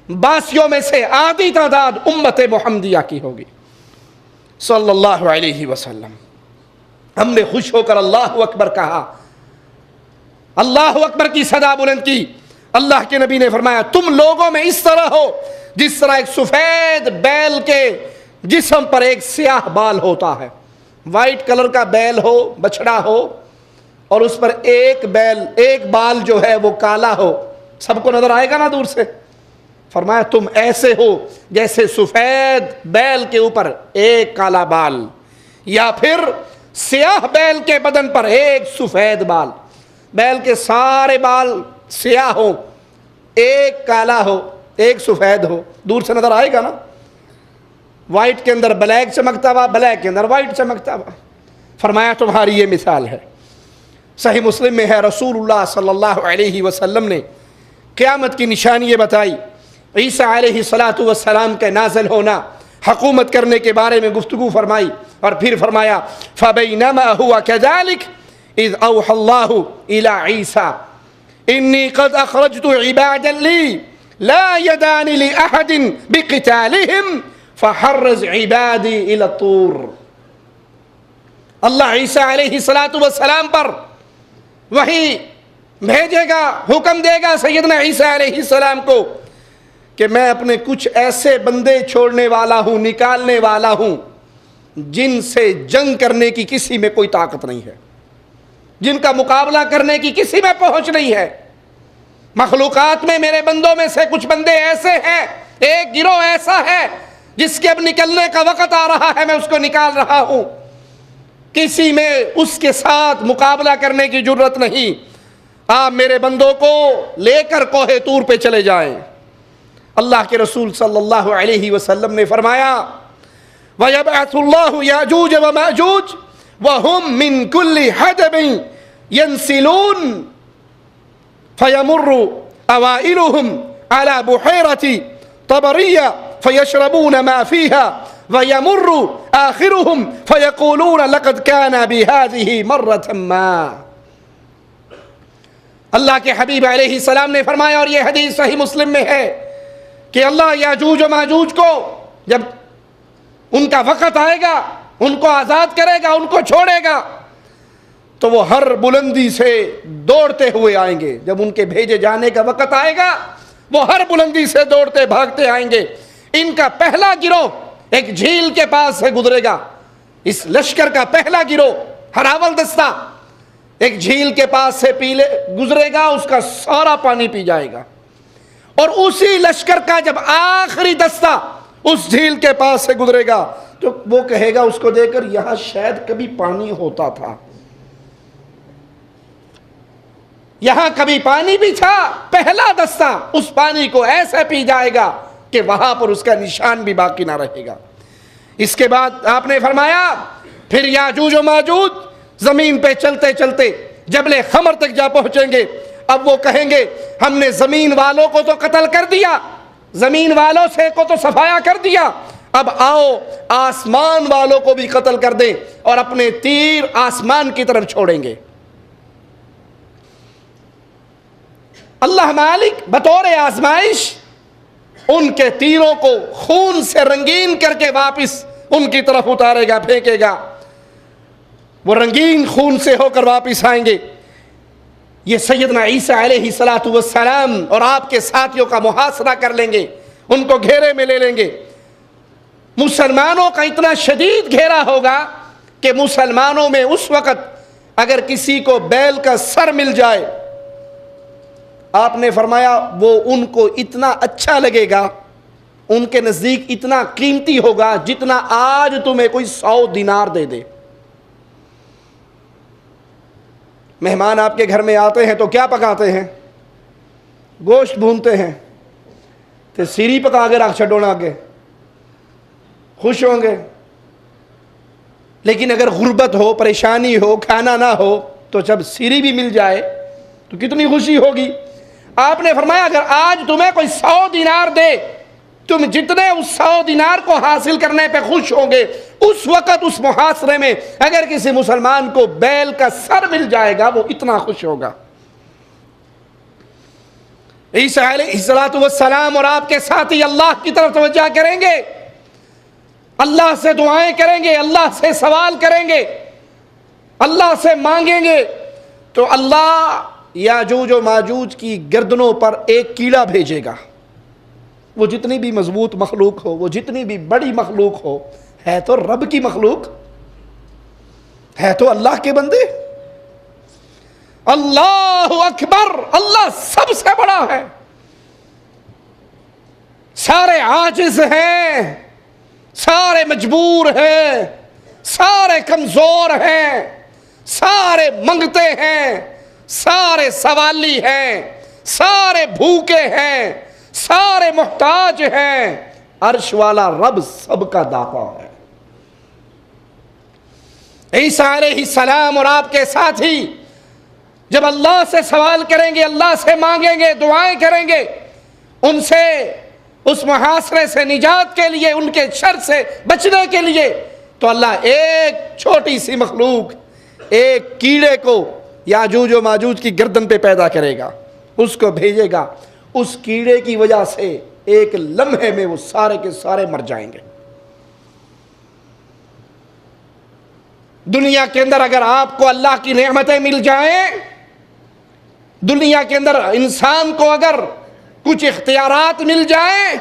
बासियों में से आधी तादाद उम्मत मुहम्मदिया की होगी सल्लल्लाहु अलैहि वसल्लम। हमने खुश होकर अल्लाहु अकबर कहा, अल्लाहु अकबर की सदा बुलंद की। अल्लाह के नबी ने फरमाया, तुम लोगों में इस तरह हो जिस तरह एक सफ़ेद बैल के जिस्म पर एक स्याह बाल होता है। वाइट कलर का बैल हो, बछड़ा हो, और उस पर एक बाल जो है वो काला हो, सबको नजर आएगा ना दूर से। फरमाया, तुम ऐसे हो जैसे सफ़ेद बैल के ऊपर एक काला बाल, या फिर स्याह बैल के बदन पर एक सफ़ेद बाल। बैल के सारे बाल स्याह हो, एक काला हो, एक सफ़ेद हो, दूर से नजर आएगा ना। वाइट के अंदर ब्लैक चमकता हुआ, ब्लैक के अंदर वाइट चमकता हुआ। फरमाया, तुम्हारी ये मिसाल है। सही मुस्लिम में है, रसूलुल्लाह सल्लल्लाहु अलैहि वसल्लम ने क़यामत की निशानी ये बताई। ईसा अलैहिस्सलातु वस्सलाम के नाज़िल होना, हुकूमत करने के बारे में गुफ्तगू फरमाई, और फिर फरमाया, फ़बैनमा हुवा कज़ालिक इज़ औहल्लाहु इला ईसा इन्नी क़द अख़रजतु इबादन ली ला यदानी लि अहदिन बिक़ितालिहिम फ़हर्रज़ इबादी इला तूर। अल्लाह ईसा अलैहिस्सलातु वस्सलाम पर वही भेजेगा, हुक्म देगा सैयदना ईसा अलैहिस्सलाम को कि मैं अपने कुछ ऐसे बंदे छोड़ने वाला हूँ, निकालने वाला हूँ जिनसे जंग करने की किसी में कोई ताकत नहीं है, जिनका मुकाबला करने की किसी में पहुँच नहीं है। मखलूकात में मेरे बंदों में से कुछ बंदे ऐसे हैं, एक गिरोह ऐसा है जिसके अब निकलने का वक़्त आ रहा है, मैं उसको निकाल रहा हूं। किसी में उसके साथ मुकाबला करने की जरूरत नहीं। आप मेरे बंदों को लेकर कोहे तूर पे चले जाएं। अल्लाह के रसूल सल्लल्लाहु अलैहि वसल्लम ने फरमाया, वयबअथुल्लाहु याजूज व माजूज वहुम मिन कुल्ली हदबिन यंसिलून फयमुर्रु अवाइलुहुम अला बुहैरति तबरिया फयशरबून मा फीहा वयमुर्रु आखिरुहुम फयक़ूलून लक़द काना बिहाज़िही मर्रतन मा। अल्लाह के हबीब अलैहिस्सलाम ने फरमाया, और यह हदीस सही मुस्लिम में है, कि अल्लाह याजूज और माजूज को जब उनका वक़्त आएगा, उनको आज़ाद करेगा, उनको छोड़ेगा, तो वो हर बुलंदी से दौड़ते हुए आएंगे। जब उनके भेजे जाने का वक़्त आएगा, वो हर बुलंदी से दौड़ते भागते आएंगे। इनका पहला गिरोह एक झील के पास से गुजरेगा। इस लश्कर का पहला गिरोह हरावल दस्ता एक झील के पास से पीले गुजरेगा, उसका सारा पानी पी जाएगा। और उसी लश्कर का जब आखिरी दस्ता उस झील के पास से गुजरेगा, तो वो कहेगा उसको देखकर, यहां शायद कभी पानी होता था, यहां कभी पानी भी था। पहला दस्ता उस पानी को ऐसे पी जाएगा कि वहां पर उसका निशान भी बाकी ना रहेगा। इसके बाद आपने फरमाया, फिर याजूज और माजूज जमीन पे चलते चलते जबले खमर तक जा पहुंचेंगे। अब वो कहेंगे, हमने जमीन वालों को तो कत्ल कर दिया, जमीन वालों से को तो सफाया कर दिया, अब आओ आसमान वालों को भी कत्ल कर दें और अपने तीर आसमान की तरफ छोड़ेंगे। अल्लाह मालिक बतौर आजमाइश उनके तीरों को खून से रंगीन करके वापस उनकी तरफ उतारेगा, फेंकेगा। वो रंगीन खून से होकर वापस आएंगे। ये सैयदना ईसा अलैहिस्सलातु वस्सलाम और आपके साथियों का मुहासरा कर लेंगे, उनको घेरे में ले लेंगे। मुसलमानों का इतना शदीद घेरा होगा कि मुसलमानों में उस वक़्त अगर किसी को बैल का सर मिल जाए, आपने फरमाया वो उनको इतना अच्छा लगेगा, उनके नज़दीक इतना कीमती होगा जितना आज तुम्हें कोई 100 दिनार दे दे। मेहमान आपके घर में आते हैं तो क्या पकाते हैं? गोश्त भूनते हैं, तो सीरी पका के रख छड़ोना आगे, खुश होंगे। लेकिन अगर गुर्बत हो, परेशानी हो, खाना ना हो, तो जब सीरी भी मिल जाए तो कितनी खुशी होगी। आपने फरमाया, अगर आज तुम्हें कोई 100 दिनार दे, तुम जितने उस 100 दिनार को हासिल करने पे खुश होंगे, उस वक़्त उस मुहासरे में अगर किसी मुसलमान को बैल का सर मिल जाएगा, वो इतना खुश होगा। ईसा अलैहिस्सलातु वस्सलाम और आपके साथी अल्लाह की तरफ तवज्जो करेंगे, अल्लाह से दुआएं करेंगे, अल्लाह से सवाल करेंगे, अल्लाह से मांगेंगे, तो अल्लाह याजूज और माजूज की गर्दनों पर एक कीड़ा भेजेगा। वो जितनी भी मजबूत मखलूक हो, वो जितनी भी बड़ी मखलूक हो, है तो रब की मखलूक, है तो अल्लाह के बंदे। अल्लाहु अकबर, अल्लाह सबसे बड़ा है। सारे आजिज हैं, सारे मजबूर हैं, सारे कमजोर हैं, सारे मंगते हैं, सारे सवाली हैं, सारे भूखे हैं, सारे मुहताज हैं। अर्श वाला रब सबका दाता है। ईसा अलैहिस्सलाम और आपके साथी जब अल्लाह से सवाल करेंगे, अल्लाह से मांगेंगे, दुआएं करेंगे, उनसे उस मुहासरे से निजात के लिए, उनके शर से बचने के लिए, तो अल्लाह एक छोटी सी मखलूक, एक कीड़े को याजूज और माजूज की गर्दन पे पैदा करेगा, उसको भेजेगा। उस कीड़े की वजह से एक लम्हे में वो सारे के सारे मर जाएंगे। दुनिया के अंदर अगर आपको अल्लाह की नेमतें मिल जाएं, दुनिया के अंदर इंसान को अगर कुछ इख्तियारात मिल जाएं,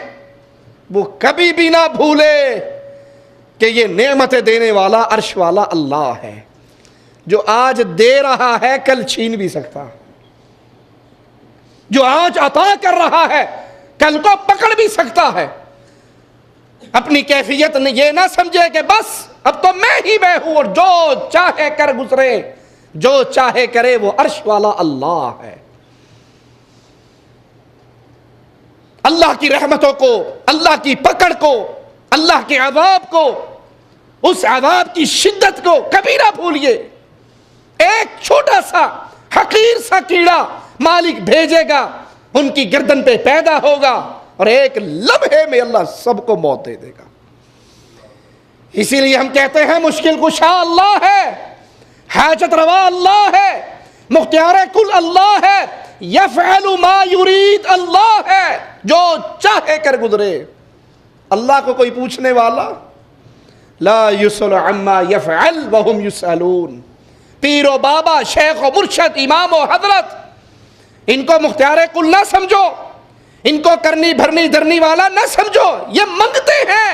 वो कभी भी ना भूले कि ये नेमतें देने वाला अर्श वाला अल्लाह है। जो आज दे रहा है कल छीन भी सकता, जो आज अता कर रहा है कल को पकड़ भी सकता है। अपनी कैफियत ये ना समझे कि बस अब तो मैं हूं और जो चाहे कर गुजरे, जो चाहे करे, वो अर्श वाला अल्लाह है। अल्लाह की रहमतों को, अल्लाह की पकड़ को, अल्लाह के अज़ाब को, उस अज़ाब की शिद्दत को कभी ना भूलिए। एक छोटा सा हकीर सा कीड़ा मालिक भेजेगा, उनकी गर्दन पे पैदा होगा और एक लम्हे में अल्लाह सबको मौत दे देगा। इसीलिए हम कहते हैं मुश्किल कुशा अल्लाह है, हाजत रवा अल्लाह है, मुख्तियार कुल अल्लाह है, यफ़अलु मा युरीद अल्लाह है, जो चाहे कर गुजरे। अल्लाह को कोई पूछने वाला, ला युसअलु अम्मा यफ़अल व हुम युसअलून। पीरो बाबा, शेख व मुर्शद, इमाम व हजरत, इनको मुख्तियार कुल ना समझो, इनको करनी भरनी धरनी वाला ना समझो। ये मंगते हैं,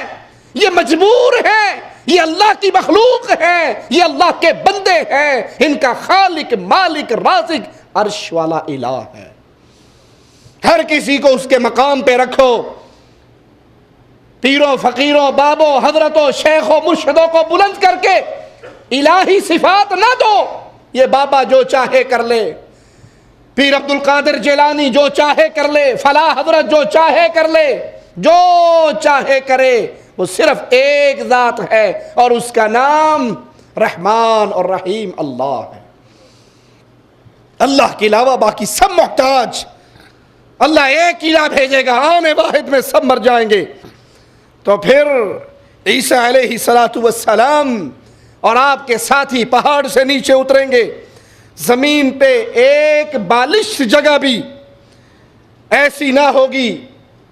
ये मजबूर हैं, ये अल्लाह की मखलूक है, ये अल्लाह के बंदे हैं। इनका खालिक मालिक राज़िक अर्श वाला इलाह है। हर किसी को उसके मकाम पे रखो। पीरों फकीरों बाबों हजरतों शेखों मुर्शिदों को बुलंद करके इलाही सिफात ना दो। ये बाबा जो चाहे कर ले, पीर अब्दुल कादिर जिलानी जो चाहे कर ले, फलाह हजरत जो चाहे कर ले, जो चाहे करे, वो सिर्फ एक जात है और उसका नाम रहमान और रहीम अल्लाह है। अल्लाह के अलावा बाकी सब मोहताज। अल्लाह एक इलाह भेजेगा, आने वाहिद में सब मर जाएंगे। तो फिर ईसा अलैहिस्सलातु वस्सलाम और आपके साथी पहाड़ से नीचे उतरेंगे। जमीन पे एक बालिश जगह भी ऐसी ना होगी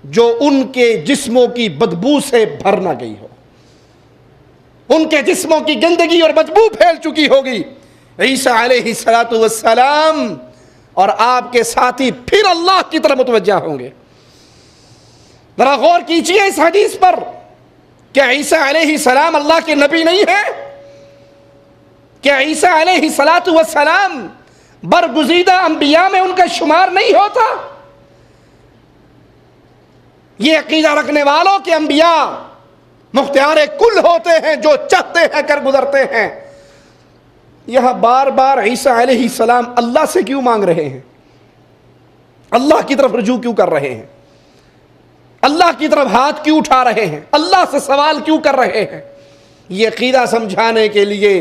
जो उनके जिस्मों की बदबू से भर ना गई हो। उनके जिस्मों की गंदगी और बदबू फैल चुकी होगी। ईसा अलैहिस्सलातु वस्सलाम और आपके साथी फिर अल्लाह की तरफ मुतवज्जा होंगे। जरा गौर कीजिए इस हदीस पर। क्या ईसा अलैहिस्सलाम अल्लाह के नबी नहीं है? क्या ईसा अलैहिस्सलातु वस्सलाम बरगुज़ीदा अंबिया में उनका शुमार नहीं होता? ये अकीदा रखने वालों के अंबिया मुख्तियार कुल होते हैं, जो चाहते हैं कर गुजरते हैं। यहां बार बार ईसा अलैहिस्सलाम अल्लाह से क्यों मांग रहे हैं? अल्लाह की तरफ रुजू क्यों कर रहे हैं? अल्लाह की तरफ हाथ क्यों उठा रहे हैं? अल्लाह से सवाल क्यों कर रहे हैं? ये अकीदा समझाने के लिए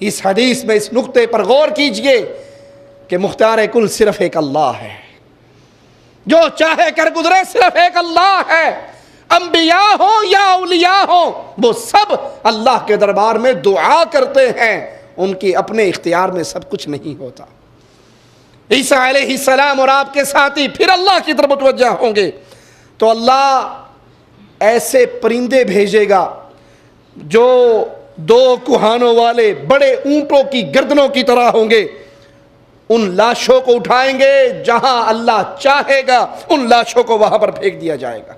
इस हदीस में इस नुक्ते पर गौर कीजिए कि मुख्तियार कुल सिर्फ एक अल्लाह है। जो चाहे कर गुजरे सिर्फ एक अल्लाह है। अंबिया हो या औलिया हो, वो सब अल्लाह के दरबार में दुआ करते हैं। उनके अपने इख्तियार में सब कुछ नहीं होता। ईसा अलैहिस्सलाम और आपके साथी फिर अल्लाह की तरफ मुतवज्जा होंगे तो अल्लाह ऐसे परिंदे भेजेगा जो दो कुहानों वाले बड़े ऊंटों की गर्दनों की तरह होंगे। उन लाशों को उठाएंगे, जहां अल्लाह चाहेगा उन लाशों को वहां पर फेंक दिया जाएगा।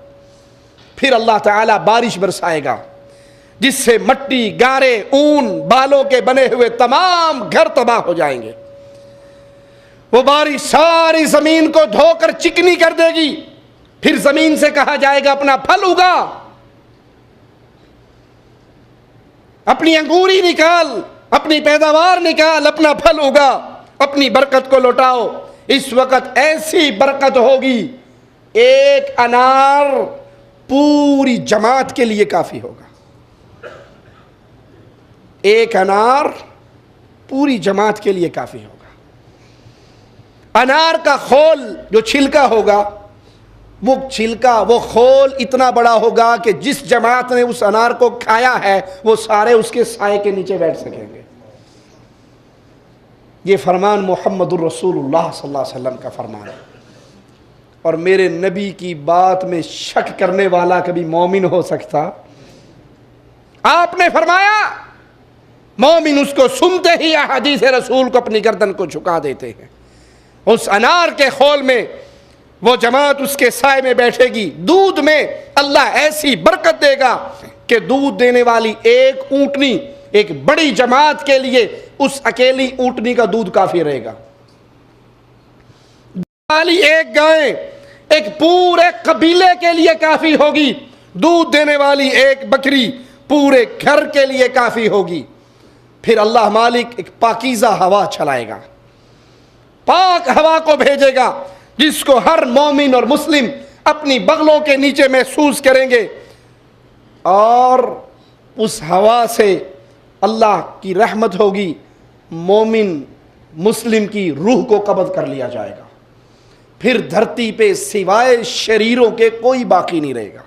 फिर अल्लाह ताला बारिश बरसाएगा जिससे मट्टी, गारे, ऊन, बालों के बने हुए तमाम घर तबाह हो जाएंगे। वो बारिश सारी जमीन को धोकर चिकनी कर देगी। फिर जमीन से कहा जाएगा अपना फल उगा, अपनी अंगूरी निकाल, अपनी पैदावार निकाल, अपना फल उगा, अपनी बरकत को लौटाओ। इस वक्त ऐसी बरकत होगी, एक अनार पूरी जमात के लिए काफी होगा। एक अनार पूरी जमात के लिए काफी होगा। अनार का खोल जो छिलका होगा, वो छिलका, वो खोल इतना बड़ा होगा कि जिस जमात ने उस अनार को खाया है वो सारे उसके साए के नीचे बैठ सकेंगे। ये फरमान मुहम्मदुर रसूलुल्लाह सल्लल्लाहु अलैहि वसल्लम का फरमान है। और मेरे नबी की बात में शक करने वाला कभी मोमिन हो सकता? आपने फरमाया मोमिन उसको सुनते ही अहादीस रसूल को अपनी गर्दन को झुका देते हैं। उस अनार के खोल में वो जमात उसके साए में बैठेगी। दूध में अल्लाह ऐसी बरकत देगा कि दूध देने वाली एक ऊंटनी एक बड़ी जमात के लिए उस अकेली ऊंटनी का दूध काफी रहेगा। वाली एक गाय एक पूरे कबीले के लिए काफी होगी। दूध देने वाली एक बकरी पूरे घर के लिए काफ़ी होगी। फिर अल्लाह मालिक एक पाकीज़ा हवा चलाएगा, पाक हवा को भेजेगा, जिसको हर मोमिन और मुस्लिम अपनी बगलों के नीचे महसूस करेंगे, और उस हवा से अल्लाह की रहमत होगी, मोमिन मुस्लिम की रूह को कब्ज़ कर लिया जाएगा। फिर धरती पे सिवाय शरीरों के कोई बाकी नहीं रहेगा।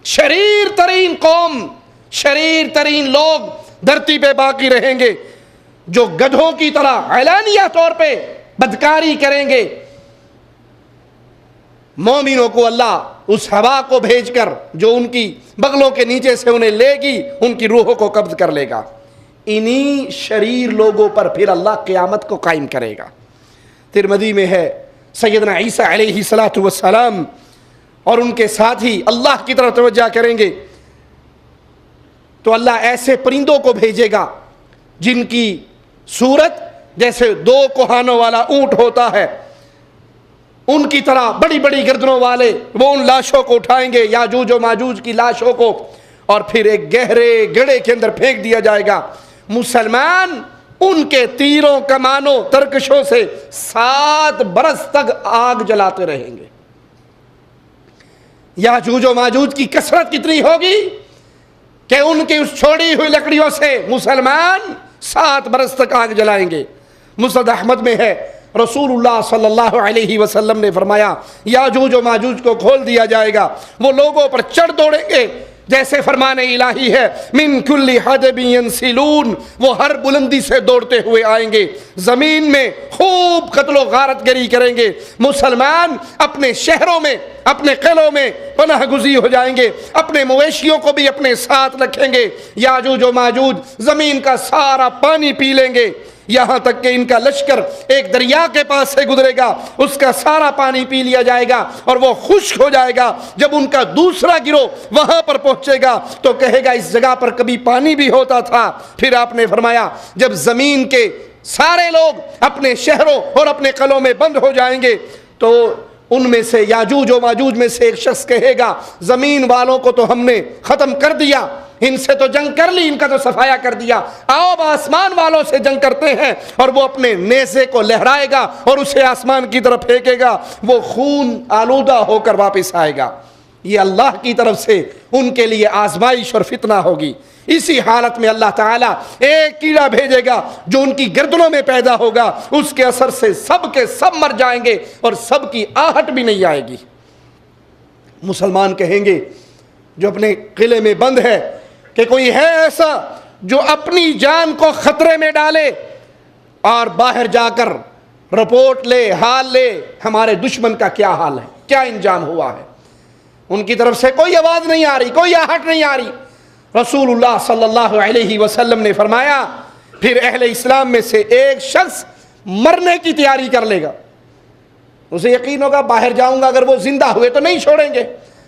शरीर तरीन कौम, शरीर तरीन लोग धरती पे बाकी रहेंगे, जो गधों की तरह ऐलानिया तौर पे बदकारी करेंगे। मोमिनों को अल्लाह उस हवा को भेजकर जो उनकी बगलों के नीचे से उन्हें लेगी, उनकी रूहों को कब्ज कर लेगा। इन्हीं शरीर लोगों पर फिर अल्लाह क़यामत को कायम करेगा। तिरमिज़ी में है, सैयदना ईसा अलैहिस्सलातु वस्सलाम और उनके साथी अल्लाह की तरफ तवज्जो करेंगे तो अल्लाह ऐसे परिंदों को भेजेगा जिनकी सूरत जैसे दो कोहानों वाला ऊंट होता है, उनकी तरह बड़ी बड़ी गर्दनों वाले। वो उन लाशों को उठाएंगे, याजूज और माजूज की लाशों को, और फिर एक गहरे गड्ढे के अंदर फेंक दिया जाएगा। मुसलमान उनके तीरों कमानों तरकशों से 7 बरस तक आग जलाते रहेंगे। याजूज और माजूज की कसरत कितनी होगी कि उनकी उस छोड़ी हुई लकड़ियों से मुसलमान 7 बरस तक आग जलाएंगे। मुस्नद अहमद में है, रसूलुल्लाह सल्लल्लाहु अलैहि वसल्लम ने फरमाया, याजूज और माजूज को खोल दिया जाएगा, वो लोगों पर चढ़ दौड़ेंगे जैसे फरमाने इलाही है, मिन कुल्ली हदबिन यंसिलून, वो हर बुलंदी से दौड़ते हुए आएंगे, ज़मीन में खूब कत्लो गारतगरी करेंगे। मुसलमान अपने शहरों में, अपने किलों में पनाह गुज़ी हो जाएंगे, अपने मवेशियों को भी अपने साथ रखेंगे। याजूज और माजूज ज़मीन का सारा पानी पी लेंगे, यहाँ तक कि इनका लश्कर एक दरिया के पास से गुजरेगा, उसका सारा पानी पी लिया जाएगा और वो खुश्क हो जाएगा। जब उनका दूसरा गिरोह वहाँ पर पहुँचेगा तो कहेगा इस जगह पर कभी पानी भी होता था। फिर आपने फरमाया जब ज़मीन के सारे लोग अपने शहरों और अपने कलों में बंद हो जाएंगे तो उनमें से याजूज और माजूज में से एक शख्स कहेगा, ज़मीन वालों को तो हमने ख़त्म कर दिया, इनसे तो जंग कर ली, इनका तो सफाया कर दिया, आओ अब आसमान वालों से जंग करते हैं। और वो अपने नेज़े को लहराएगा और उसे आसमान की तरफ फेंकेगा, वो खून आलूदा होकर वापस आएगा। ये अल्लाह की तरफ से उनके लिए आजमाइश और फितना होगी। इसी हालत में अल्लाह ताला एक कीड़ा भेजेगा जो उनकी गर्दनों में पैदा होगा, उसके असर से सब के सब मर जाएंगे और सब की आहट भी नहीं आएगी। मुसलमान कहेंगे जो अपने किले में बंद है कि कोई है ऐसा जो अपनी जान को खतरे में डाले और बाहर जाकर रिपोर्ट ले, हाल ले, हमारे दुश्मन का क्या हाल है, क्या इंजाम हुआ है। उनकी तरफ से कोई आवाज़ नहीं आ रही, कोई आहट नहीं आ रही। रसूलुल्लाह सल्लल्लाहु अलैहि वसल्लम ने फरमाया फिर अहले इस्लाम में से एक शख्स मरने की तैयारी कर लेगा। उसे यकीन होगा बाहर जाऊंगा, अगर वो जिंदा हुए तो नहीं छोड़ेंगे।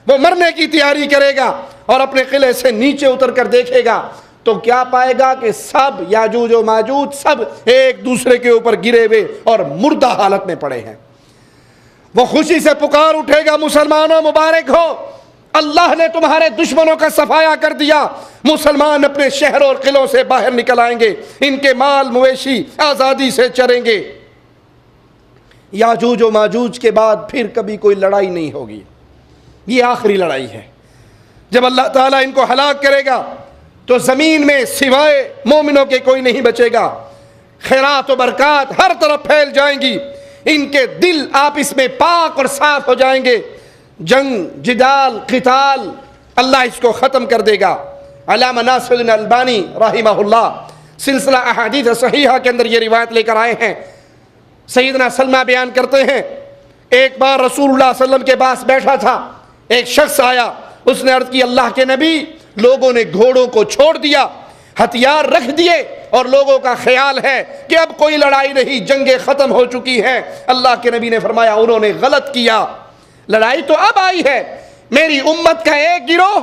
वो मरने की तैयारी करेगा और अपने किले से नीचे उतर कर देखेगा तो क्या पाएगा कि सब याजूज और माजूज सब एक दूसरे के ऊपर गिरे हुए और मुर्दा हालत में पड़े हैं। वो खुशी से पुकार उठेगा, मुसलमानों मुबारक हो, अल्लाह ने तुम्हारे दुश्मनों का सफाया कर दिया। मुसलमान अपने शहरों और किलों से बाहर निकल आएंगे, इनके माल मवेशी आज़ादी से चरेंगे। याजूज और माजूज के बाद फिर कभी कोई लड़ाई नहीं होगी, ये आखिरी लड़ाई है। जब अल्लाह ताला इनको हलाक करेगा तो ज़मीन में सिवाय मोमिनों के कोई नहीं बचेगा। खैरात और बरक़ात हर तरफ फैल जाएंगी, इनके दिल आपस में पाक और साफ हो जाएंगे। जंग, जिदाल, क़िताल अल्लाह इसको ख़त्म कर देगा। अल्लामा नासिरुद्दीन अलबानी रहमहुल्लाह सिलसिला अहादीथ सहीहा के अंदर ये रिवायत लेकर आए हैं। सैयदना सलमा बयान करते हैं, एक बार रसूलुल्लाह सल्लल्लाहु अलैहि वसल्लम के पास बैठा था, एक शख्स आया, उसने अर्ज़ की अल्लाह के नबी, लोगों ने घोड़ों को छोड़ दिया, हथियार रख दिए और लोगों का ख्याल है कि अब कोई लड़ाई नहीं, जंगें ख़त्म हो चुकी हैं। अल्लाह के नबी ने फरमाया उन्होंने गलत किया, लड़ाई तो अब आई है। मेरी उम्मत का एक गिरोह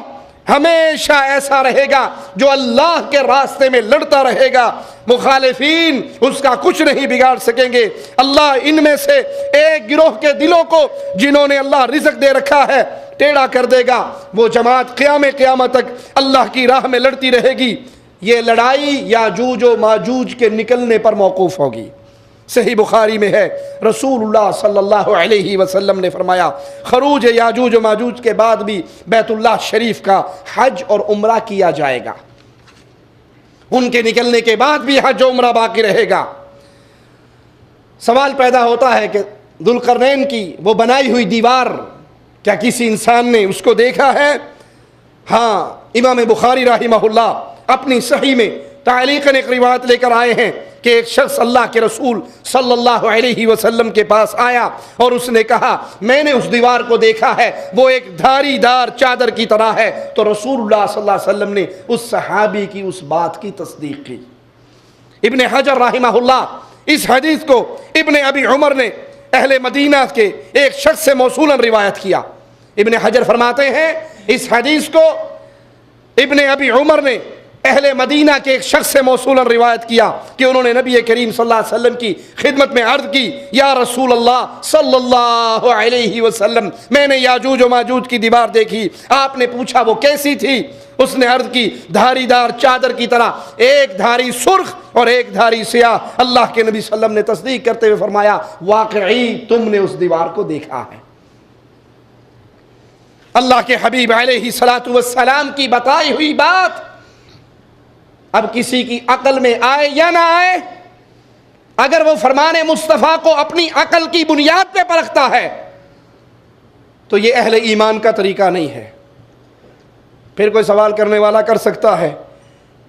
हमेशा ऐसा रहेगा जो अल्लाह के रास्ते में लड़ता रहेगा, मुखालिफीन उसका कुछ नहीं बिगाड़ सकेंगे। अल्लाह इनमें से एक गिरोह के दिलों को जिन्होंने अल्लाह रिज़्क दे रखा है टेढ़ा कर देगा। वो जमात क़यामत तक अल्लाह की राह में लड़ती रहेगी। ये लड़ाई याजूज व माजूज के निकलने पर मौकूफ़ होगी। सही बुखारी में है, रसूलुल्लाह सल्लल्लाहु अलैहि वसल्लम ने फरमाया, खरूज याजूज व माजूज के बाद भी बैतुल्लाह शरीफ का हज और उम्रा किया जाएगा। उनके निकलने के बाद भी हज और उम्रा बाकी रहेगा। सवाल पैदा होता है कि दुल्करनैन की वो बनाई हुई दीवार, क्या किसी इंसान ने उसको देखा है? हाँ, इमाम बुखारी रहमहुल्लाह अपनी सही में तालीक़न एक रिवायत लेकर आए हैं कि एक शख्स अल्लाह के रसूल सल्लल्लाहु अलैहि वसल्लम के पास आया और उसने कहा, मैंने उस दीवार को देखा है, वो एक धारीदार चादर की तरह है। तो रसूलुल्लाह सल्लल्लाहु अलैहि वसल्लम ने उस सहाबी की उस बात की तस्दीक की। इब्ने हजर रहमहुल्लाह इस हदीस को इब्ने अबी उमर ने अहले मदीना के एक शख्स से मौसूलन रिवायत किया। इब्ने हजर फरमाते हैं, इस हदीस को इब्ने अबी उमर ने अहले मदीना के एक शख्स से मौसूलन रिवायत किया कि उन्होंने नबी करीम सल्लल्लाहु अलैहि वसल्लम की खिदमत में अर्ज़ की, या रसूल अल्लाह सल्लल्लाहु अलैहि वसल्लम, मैंने याजूज व माजूज की दीवार देखी। आपने पूछा वो कैसी थी? उसने अर्ज़ की, धारीदार चादर की तरह, एक धारी सुर्ख और एक धारी सियाह। अल्लाह के नबी सल्लल्लाहु अलैहि वसल्लम ने तस्दीक करते हुए फरमाया, वाकई तुमने उस दीवार को देखा है। अल्लाह के हबीब अलैहिस्सलातु वस्सलाम की बताई हुई बात अब किसी की अकल में आए या ना आए, अगर वो फरमाने मुस्तफ़ा को अपनी अकल की बुनियाद पे परखता है तो ये अहले ईमान का तरीका नहीं है। फिर कोई सवाल करने वाला कर सकता है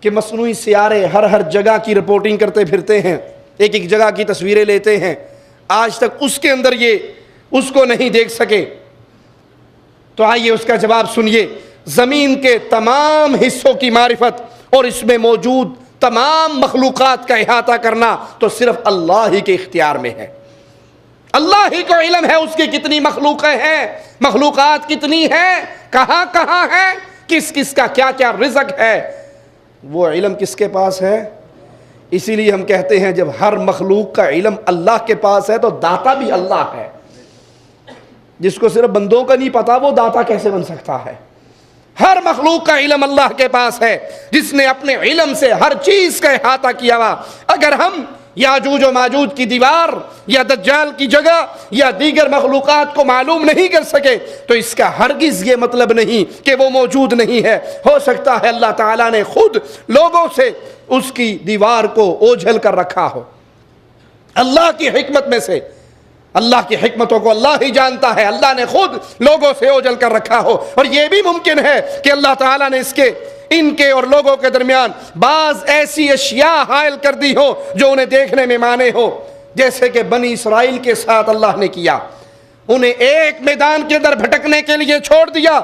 कि मसनूई सियारे हर जगह की रिपोर्टिंग करते फिरते हैं, एक एक जगह की तस्वीरें लेते हैं, आज तक उसके अंदर ये उसको नहीं देख सके। तो आइए उसका जवाब सुनिए। ज़मीन के तमाम हिस्सों की मारिफत और इसमें मौजूद तमाम मखलूक़ात का इहाता करना तो सिर्फ अल्लाह ही के इख्तियार में है। अल्लाह ही को इल्म है उसकी कितनी मखलूक़ें हैं, मखलूक़ात कितनी हैं, कहाँ कहाँ है, किस किस का क्या क्या रिज़्क है, वो इल्म किसके पास है। इसीलिए हम कहते हैं जब हर मखलूक का इल्म अल्लाह के पास है तो दाता भी अल्लाह है। जिसको सिर्फ बंदों का नहीं पता वो दाता कैसे बन सकता है। हर मखलूक का इल्म अल्लाह के पास है जिसने अपने इल्म से हर चीज का इहाता किया हुआ। अगर हम याजूज व माजूज की दीवार या दज्जाल की जगह या दीगर मखलूकात को मालूम नहीं कर सके तो इसका हरगिज ये मतलब नहीं कि वो मौजूद नहीं है। हो सकता है अल्लाह ताला ने खुद लोगों से उसकी दीवार को ओझल कर रखा हो। अल्लाह की हिकमत में से, अल्लाह की हिकमतों को अल्लाह ही जानता है, अल्लाह ने खुद लोगों से ओझल कर रखा हो। और यह भी मुमकिन है कि अल्लाह ताला ने इनके और लोगों के दरमियान बाज ऐसी अशिया हायल कर दी हो जो उन्हें देखने में माने हो, जैसे कि बनी इसराइल के साथ अल्लाह ने किया। उन्हें एक मैदान के अंदर भटकने के लिए छोड़ दिया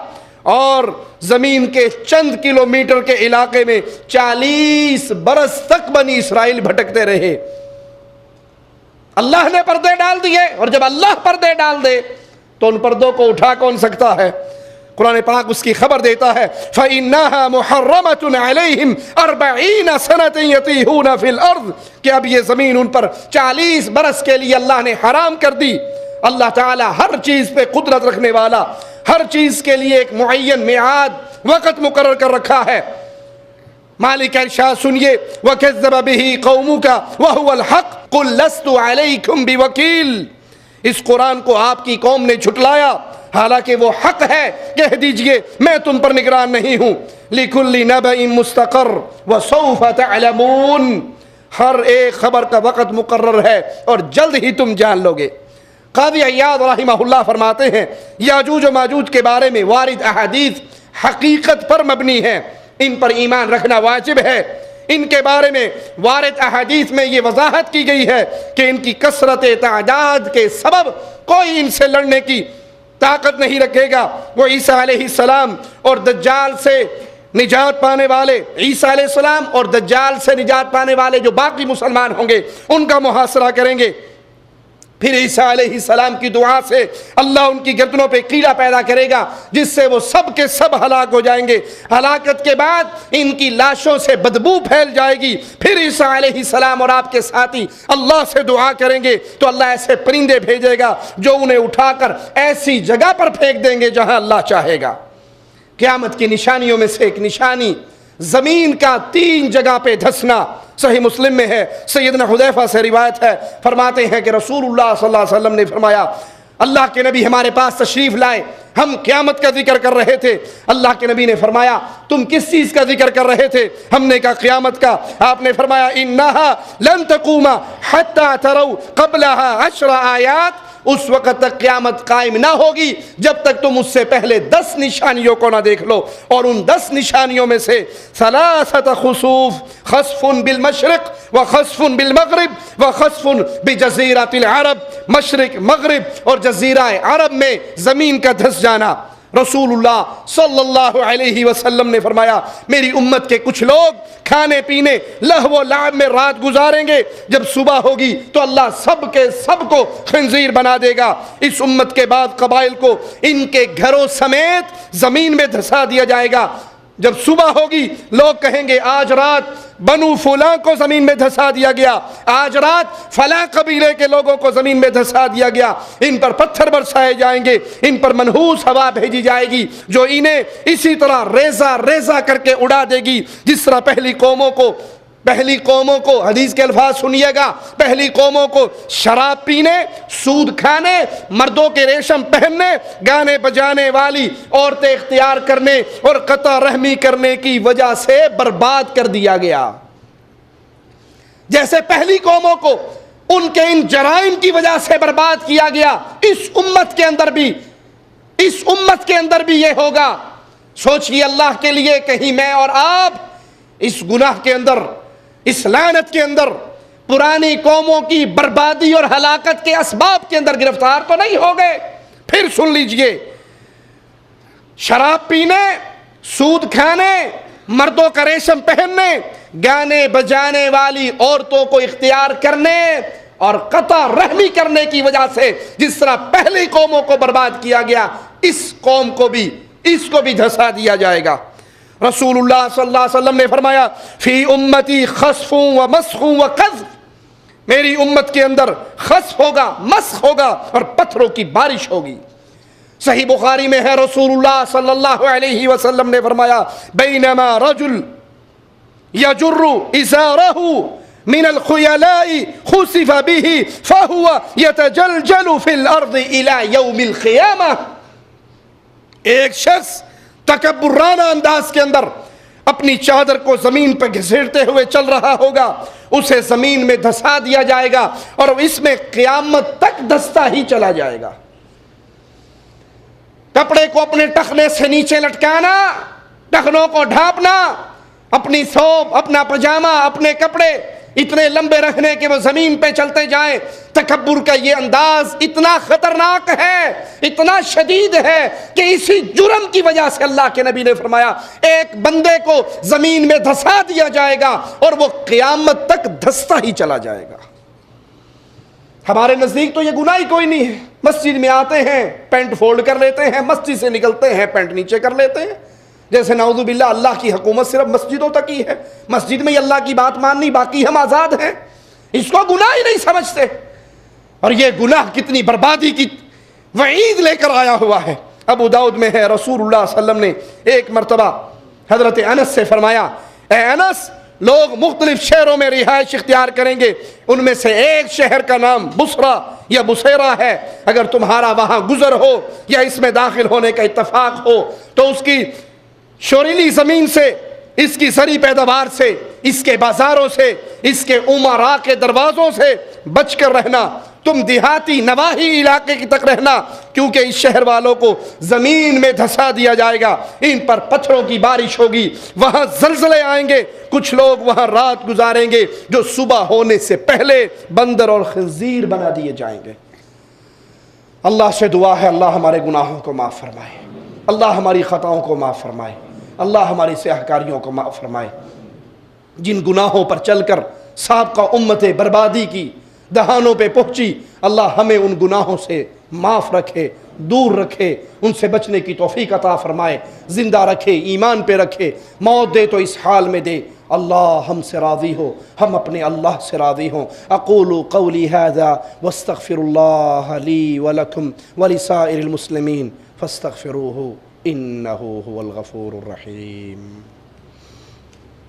और जमीन के चंद किलोमीटर के इलाके में 40 बरस तक बनी इसराइल भटकते रहे। अल्लाह ने पर्दे डाल दिए और जब अल्लाह पर्दे डाल दे तो उन पर्दों को उठा कौन सकता है। कुरान पाक उसकी खबर देता है, फ़इन्नहा मुहर्रमतुन अलैहिम 40 सनतन यतीहून फिल अर्ज़, कि अब ये ज़मीन उन पर 40 बरस के लिए अल्लाह ने हराम कर दी। अल्लाह ताला हर चीज़ पे कुदरत रखने वाला, हर चीज़ के लिए एक मुअय्यन मियाद वक़्त मुकर्रर कर रखा है। मालिक इरशाद सुनिए, वकज़्ज़ब बिही कौमुका वहुवल हक़ कुल लस्तु अलैकुम बिवकील। इस कुरान को आपकी कौम ने झुटलाया, हालांकि वो हक है, कह दीजिए मैं तुम पर निगरान नहीं हूं। लिकुल्लि नबइन मुस्तक़र व सौफ तअलमून, हर एक खबर का वक़्त मुकर्रर है और जल्द ही तुम जान लोगे। क़ाज़ी अय्याद रहमहुल्लाह फरमाते हैं, याजूज व माजूज के बारे में वारिद अहादीस हकीकत पर मबनी है, इन पर ईमान रखना वाजिब है। इनके बारे में वारिद अहादीस में ये वजाहत की गई है कि इनकी कसरत तादाद के सबब कोई इनसे लड़ने की ताकत नहीं रखेगा। वो ईसा अलैहिस्सलाम और दज्जाल से निजात पाने वाले, ईसा अलैहिस्सलाम और दज्जाल से निजात पाने वाले जो बाकी मुसलमान होंगे उनका मुहासरा करेंगे। फिर ईसा अलैहिस्सलाम की दुआ से अल्लाह उनकी गर्दनों पे कीड़ा पैदा करेगा जिससे वो सब के सब हलाक हो जाएंगे। हलाकत के बाद इनकी लाशों से बदबू फैल जाएगी। फिर ईसा अलैहिस्सलाम और आपके साथी अल्लाह से दुआ करेंगे तो अल्लाह ऐसे परिंदे भेजेगा जो उन्हें उठाकर ऐसी जगह पर फेंक देंगे जहां अल्लाह चाहेगा। क़यामत की निशानियों में से एक निशानी जमीन का 3 जगह पे धंसना। सही मुस्लिम में है, सैयदना हुदैफा से रिवायत है, फरमाते हैं कि रसूलुल्लाह सल्लल्लाहु अलैहि वसल्लम ने फरमाया, अल्लाह के नबी हमारे पास तशरीफ लाए, हम क़यामत का जिक्र कर रहे थे। अल्लाह के नबी ने फरमाया, तुम किस चीज़ का जिक्र कर रहे थे? हमने कहा क़यामत का। आपने फरमाया, इन्नहा लन तकूमा हत्ता तरौ क़ब्लहा 10 आयात, उस वक़्त तक क़यामत कायम ना होगी जब तक तुम उससे पहले 10 निशानियों को ना देख लो। और उन 10 निशानियों में से सलासत खुसूफ, खस्फुन बिल मशरिक व खस्फुन बिल मगरिब व खस्फुन बि जज़ीरतिल अरब, मशरिक मगरिब और जज़ीरा अरब में ज़मीन का धंस जाना। रसूलुल्लाह सल्लल्लाहु अलैहि वसल्लम ने फरमाया, मेरी उम्मत के कुछ लोग खाने पीने लहव लाब में रात गुजारेंगे, जब सुबह होगी तो अल्लाह सब के सब को खंजीर बना देगा। इस उम्मत के बाद कबाइल को इनके घरों समेत जमीन में धंसा दिया जाएगा। जब सुबह होगी लोग कहेंगे आज रात बनु फुला को जमीन में धंसा दिया गया, आज रात फला कबीले के लोगों को जमीन में धंसा दिया गया। इन पर पत्थर बरसाए जाएंगे, इन पर मनहूस हवा भेजी जाएगी जो इन्हें इसी तरह रेजा रेजा करके उड़ा देगी जिस तरह पहली कौमों को हदीस के अल्फाज सुनिएगा, पहली कौमों को शराब पीने, सूद खाने, मर्दों के रेशम पहनने, गाने बजाने वाली औरतें इख्तियार करने और कता रहमी करने की वजह से बर्बाद कर दिया गया। जैसे पहली कौमों को उनके इन जराइम की वजह से बर्बाद किया गया, इस उम्मत के अंदर भी ये होगा। सोचिए अल्लाह के लिए, कहीं मैं और आप इस गुनाह के अंदर, इस लानत के अंदर, पुरानी कौमों की बर्बादी और हलाकत के असबाब के अंदर गिरफ्तार तो नहीं हो गए? फिर सुन लीजिए, शराब पीने, सूद खाने, मर्दों का रेशम पहनने, गाने बजाने वाली औरतों को इख्तियार करने और कता रहमी करने की वजह से जिस तरह पहली कौमों को बर्बाद किया गया, इस कौम को भी, इसको भी धंसा दिया जाएगा। रसूलुल्लाह सल्लल्लाहु अलैहि वसल्लम ने फरमाया, फी उम्मती खस्फुं व मस्खुं व कज़्फ, मेरी उम्मत के अंदर खस्फ होगा, मस्ख होगा और पत्थरों की बारिश होगी। सही बुखारी में है, रसूलुल्लाह सल्लल्लाहु अलैहि वसल्लम ने फरमाया, बैनमा रजुल यजुर्रु इज़ारहु मिनल खुयलाई खुसिफ बिही फहुवा यतजलजलु फिल अर्द इला यौमिल क़ियामह। एक शख्स तकब्बुराना अंदाज के अंदर अपनी चादर को जमीन पर घसीटते हुए चल रहा होगा, उसे जमीन में धंसा दिया जाएगा और इसमें क़यामत तक धंसता ही चला जाएगा। कपड़े को अपने टखने से नीचे लटकाना, टखनों को ढांपना, अपनी थोप, अपना पजामा, अपने कपड़े इतने लंबे रखने के वो जमीन पे चलते जाएं। तकब्बुर का ये अंदाज इतना खतरनाक है, इतना शदीद है कि इसी जुर्म की वजह से अल्लाह के नबी ने फरमाया, एक बंदे को जमीन में धंसा दिया जाएगा और वो क़यामत तक धंसता ही चला जाएगा। हमारे नजदीक तो ये गुनाह ही कोई नहीं है। मस्जिद में आते हैं, पैंट फोल्ड कर लेते हैं, मस्जिद से निकलते हैं, पैंट नीचे कर लेते हैं, जैसे नाउज़ुबिल्लाह अल्लाह की हुकूमत सिर्फ मस्जिदों तक ही है, मस्जिद में ही अल्लाह की बात माननी, बाकी हम आज़ाद हैं। इसको गुनाह ही नहीं समझते। और ये गुनाह कितनी बर्बादी की वईद लेकर आया हुआ है। अबू दाऊद में है, रसूलुल्लाह सल्लल्लाहु अलैहि वसल्लम ने एक मरतबा हज़रत अनस से फरमाया, ए अनस, लोग मुख्तलिफ शहरों में रिहाइश इख्तियार करेंगे, उनमें से एक शहर का नाम बुसरा या बुसैरा है। अगर तुम्हारा वहाँ गुजर हो या इसमें दाखिल होने का इत्तफाक हो तो उसकी शोरीली ज़मीन से, इसकी सरी पैदावार से, इसके बाज़ारों से, इसके उमरा के दरवाज़ों से बच कर रहना। तुम देहाती नवाही इलाके की तक रहना, क्योंकि इस शहर वालों को ज़मीन में धंसा दिया जाएगा, इन पर पत्थरों की बारिश होगी, वहाँ ज़लज़ले आएंगे, कुछ लोग वहाँ रात गुजारेंगे जो सुबह होने से पहले बंदर और खंजीर बना दिए जाएंगे। अल्लाह से दुआ है, अल्लाह हमारे गुनाहों को माफ़ फरमाए, अल्लाह हमारी ख़ताओं को माफ़ फरमाए, अल्लाह हमारी सियाहकारियों को माफ़ फरमाए। जिन गुनाहों पर चलकर साबका उम्मतें बर्बादी की, दहानों पे पहुंची। अल्लाह हमें उन गुनाहों से माफ़ रखे, दूर रखे, उनसे बचने की तौफीक अता फरमाए, ज़िंदा रखे, ईमान पे रखे, मौत दे तो इस हाल में दे। अल्लाह हमसे राज़ी हो, हम अपने अल्लाह से राज़ी हों। अक़ूलु क़ौली हाज़ा वस्तग़फ़िरुल्लाह ली व लकुम व लिसाइरिल मुस्लिमीन फ़स्तग़फ़िरूहु इन्नहु हुवल गफ़ूरुर रहीम।